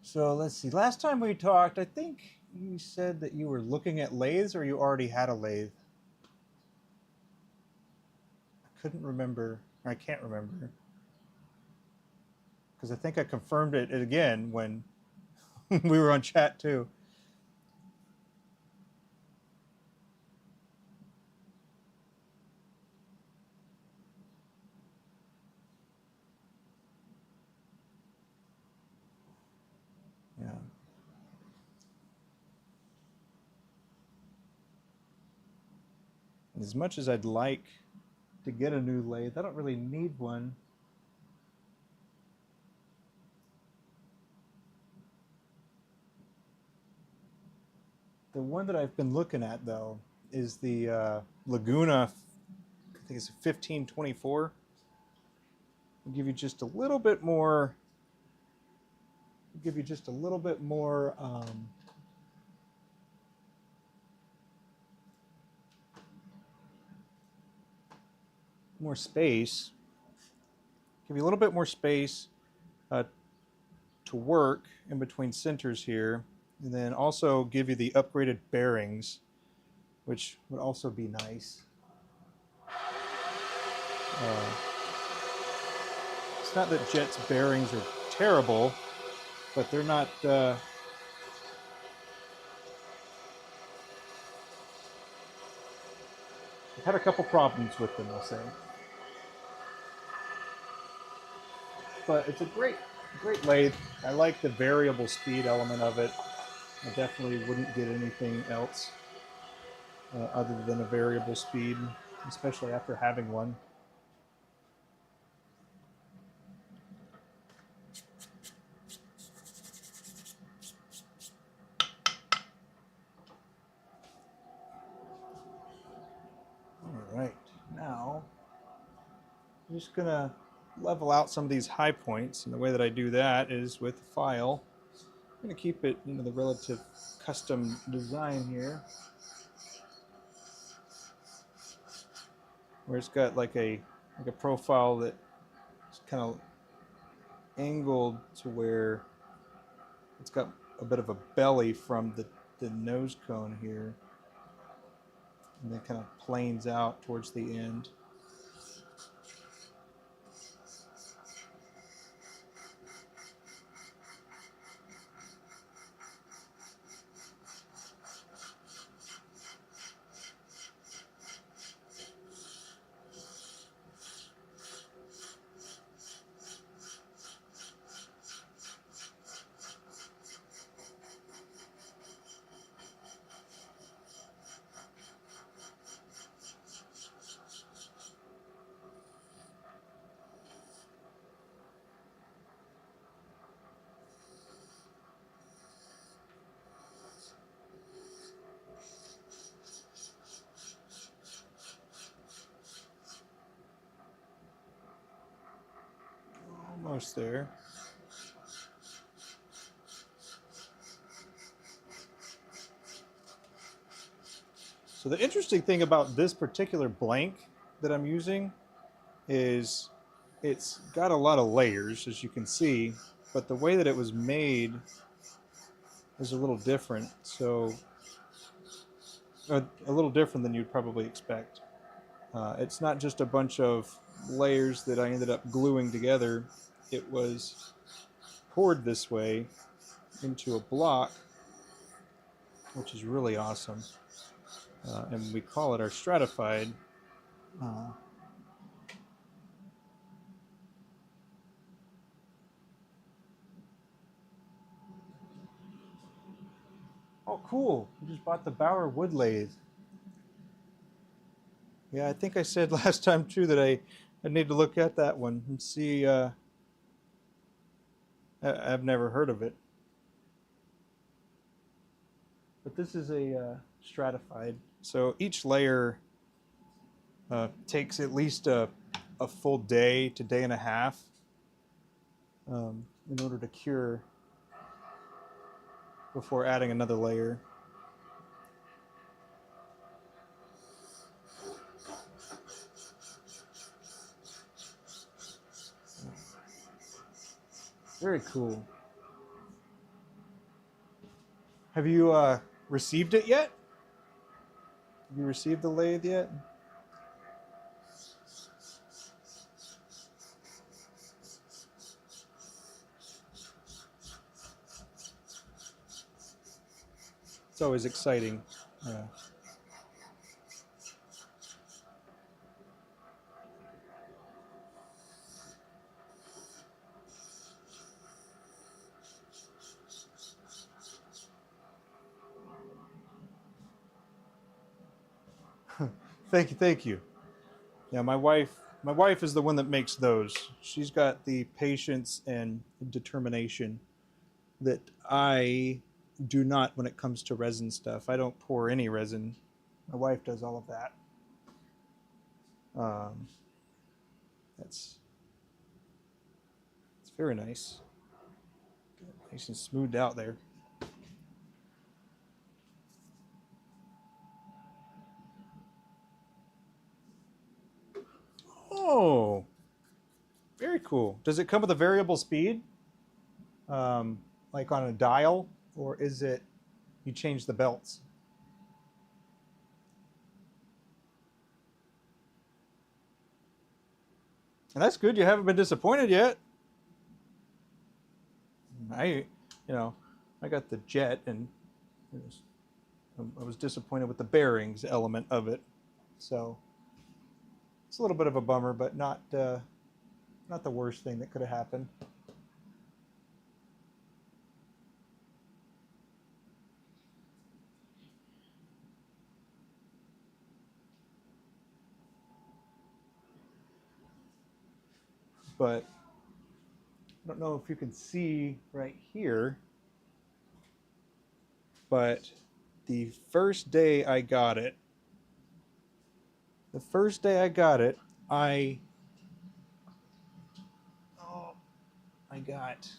So let's see. Last time we talked, I think you said that you were looking at lathes or you already had a lathe. I couldn't remember. I can't remember. Because I think I confirmed it again when we were on chat too. Yeah. As much as I'd like to get a new lathe, I don't really need one. The one that I've been looking at though is the Laguna. I think it's a 1524. It'll give you just a little bit more. Give you just a little bit more. More space. Give you a little bit more space to work in between centers here, and then also give you the upgraded bearings, which would also be nice. It's not that Jet's bearings are terrible, but they're not. I've had a couple problems with them, I'll say. But it's a great lathe. I like the variable speed element of it. I definitely wouldn't get anything else other than a variable speed, especially after having one. All right, now I'm just gonna level out some of these high points, and the way that I do that is with the file. I'm gonna keep it, the relative custom design here, where it's got like a profile that is kind of angled to where it's got a bit of a belly from the nose cone here, and then kind of planes out towards the end. Almost there. So the interesting thing about this particular blank that I'm using is it's got a lot of layers, as you can see, but the way that it was made is a little different. So a little different than you'd probably expect. It's not just a bunch of layers that I ended up gluing together. It was poured this way into a block, which is really awesome. And we call it our stratified. Oh, cool. You just bought the Bauer wood lathe. Yeah, I think I said last time too that I need to look at that one and see. I've never heard of it. but this is a stratified. So each layer takes at least a full day to day and a half in order to cure before adding another layer. Very cool. Have you received it yet? Have you received the lathe yet? It's always exciting. Yeah. Thank you. Yeah, my wife is the one that makes those. She's got the patience and determination that I do not when it comes to resin stuff. I don't pour any resin. My wife does all of that. Um, that's it's very nice. Nice and smoothed out there. Oh, very cool. Does it come with a variable speed? Like on a dial? Or is it you change the belts? And that's good. You haven't been disappointed yet. I, you know, I got the jet, and I was disappointed with the bearings element of it. So it's a little bit of a bummer, but not the worst thing that could have happened. But I don't know if you can see right here, but the first day I got it, I got,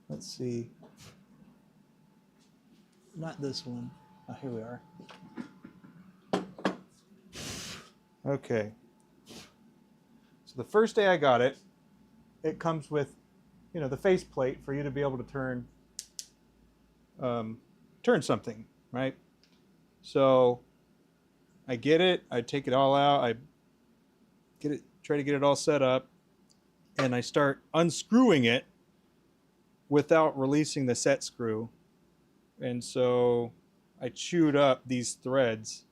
let's see, not this one. Oh, here we are. Okay. So the first day I got it, it comes with, the faceplate for you to be able to turn something, right? So I get it, I take it all out, I try to get it all set up, and I start unscrewing it without releasing the set screw. And so I chewed up these threads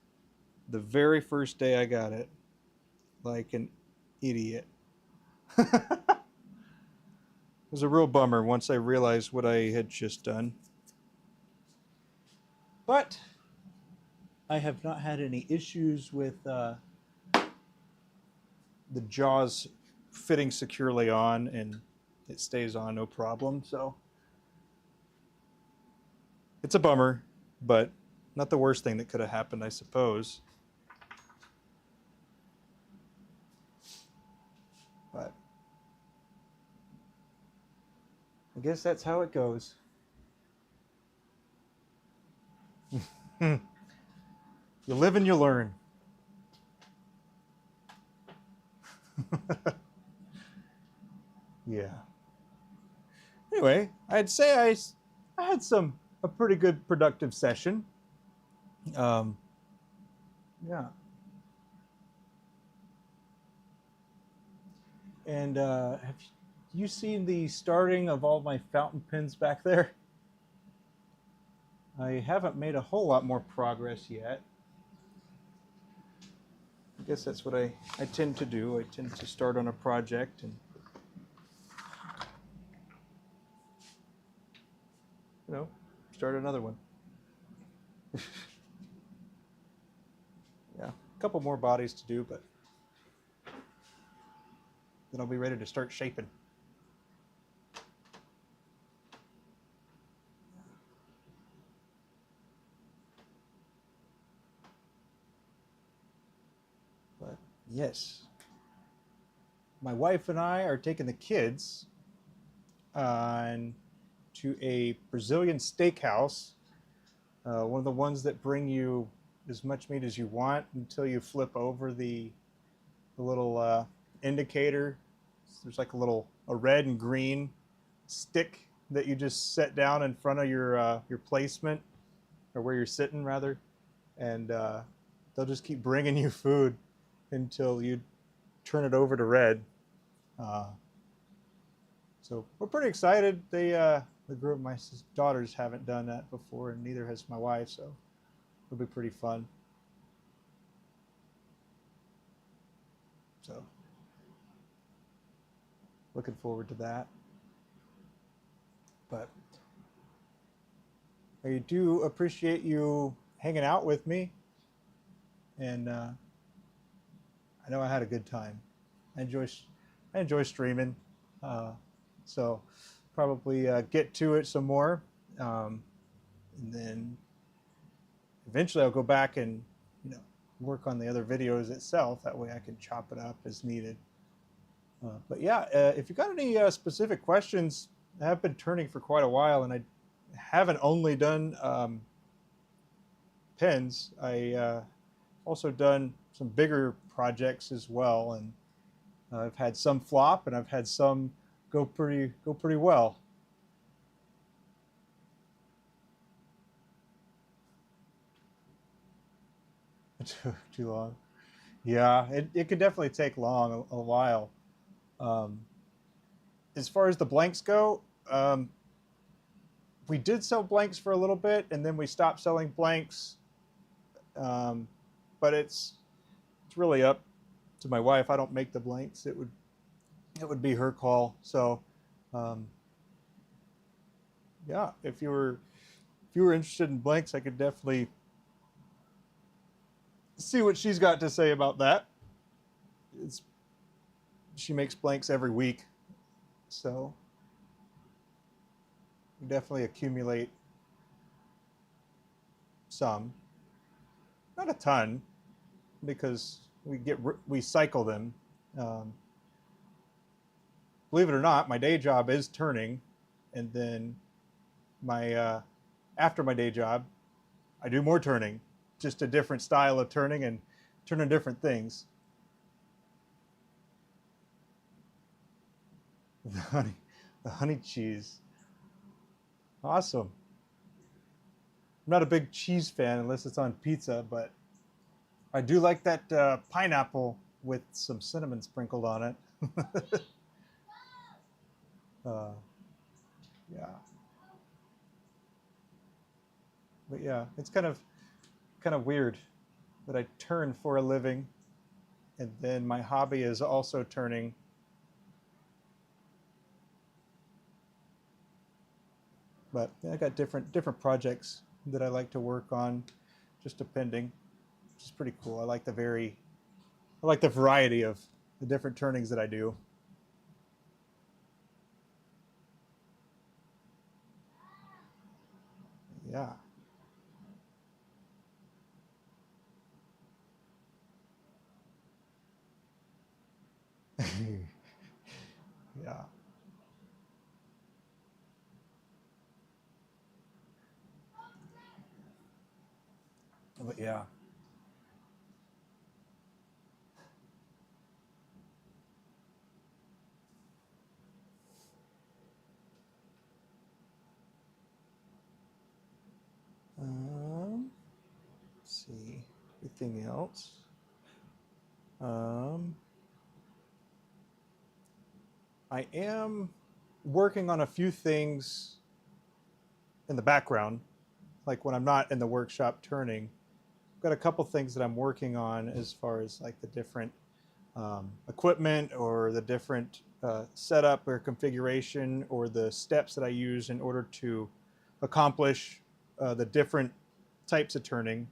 the very first day I got it, like an idiot. It was a real bummer once I realized what I had just done. But I have not had any issues with the jaws fitting securely on, and it stays on no problem. So it's a bummer, but not the worst thing that could have happened, I suppose. But I guess that's how it goes. You live and you learn. Yeah. Anyway, I'd say I had a pretty good productive session. Yeah. And have you seen the starting of all my fountain pens back there? I haven't made a whole lot more progress yet. I guess that's what I tend to do. I tend to start on a project and, start another one. Yeah, a couple more bodies to do, but then I'll be ready to start shaping. Yes, my wife and I are taking the kids on to a Brazilian steakhouse, one of the ones that bring you as much meat as you want until you flip over the little indicator. There's like a red and green stick that you just set down in front of your placement, or where you're sitting rather, and they'll just keep bringing you food until you turn it over to red. Uh, so we're pretty excited. The group, my daughters haven't done that before, and neither has my wife, so it'll be pretty fun. So looking forward to that. But I do appreciate you hanging out with me, and I know I had a good time. I enjoy I enjoy streaming, uh, so probably get to it some more, and then eventually I'll go back and you know work on the other videos itself. That way I can chop it up as needed. But yeah, if you got any specific questions, I have been turning for quite a while, and I haven't only done pens. I also done some bigger projects as well, and I've had some flop, and I've had some go pretty well. Too long. Yeah, it could definitely take a while. Um, as far as the blanks go, we did sell blanks for a little bit, and then we stopped selling blanks. Um, but it's really up to my wife. I don't make the blanks. It would be her call. So um, yeah, if you were interested in blanks, I could definitely see what she's got to say about that. It's, she makes blanks every week, so we definitely accumulate some, not a ton, because we cycle them. Um, Believe it or not, my day job is turning, and then my after my day job, I do more turning, just a different style of turning and turning different things. The honey, the honey cheese, awesome. I'm not a big cheese fan unless it's on pizza, but I do like that pineapple with some cinnamon sprinkled on it. uh, yeah, but yeah, it's kind of weird that I turn for a living, and then my hobby is also turning. But yeah, I got different projects that I like to work on, just depending, which is pretty cool. I like the variety of the different turnings that I do. Yeah. Yeah. But yeah. Let's see. Anything else? Um, I am working on a few things in the background, like when I'm not in the workshop turning. I've got a couple things that I'm working on as far as like the different equipment or the different setup or configuration or the steps that I use in order to accomplish the different types of turning.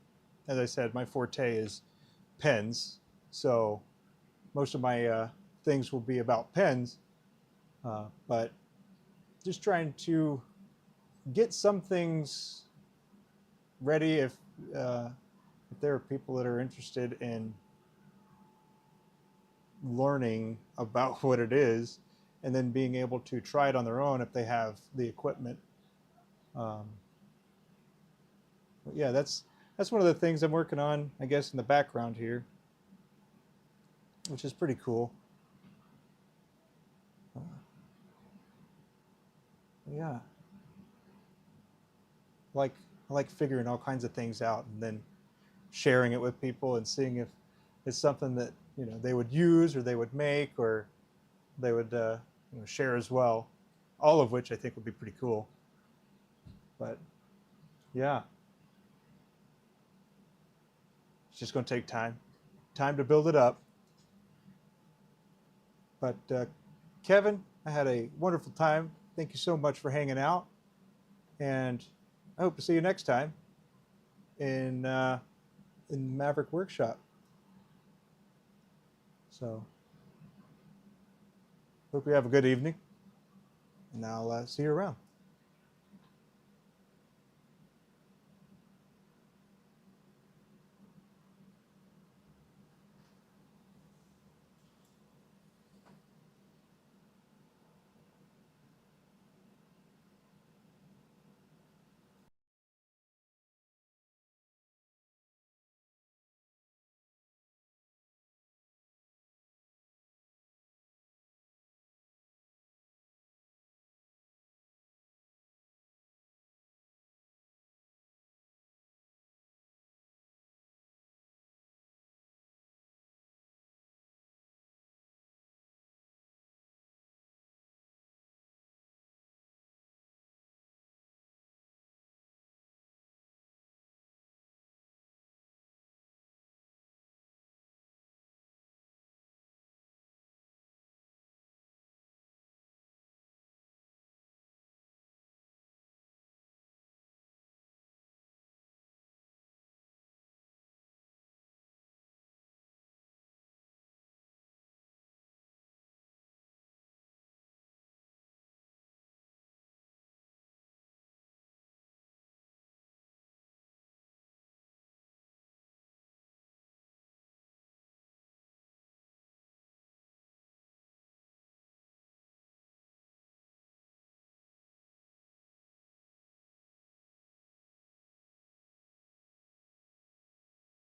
As I said, my forte is pens, so most of my things will be about pens, but just trying to get some things ready uh, if there are people that are interested in learning about what it is, and then being able to try it on their own if they have the equipment. Um, but yeah, that's one of the things I'm working on, I guess, in the background here, which is pretty cool. Uh, yeah, like I like figuring all kinds of things out and then sharing it with people and seeing if it's something that they would use or they would make or they would share as well. All of which I think would be pretty cool. But yeah, it's just going to take time to build it up. But Kevin, I had a wonderful time. Thank you so much for hanging out, and I hope to see you next time in Maverick Workshop. So hope you have a good evening, and I'll see you around.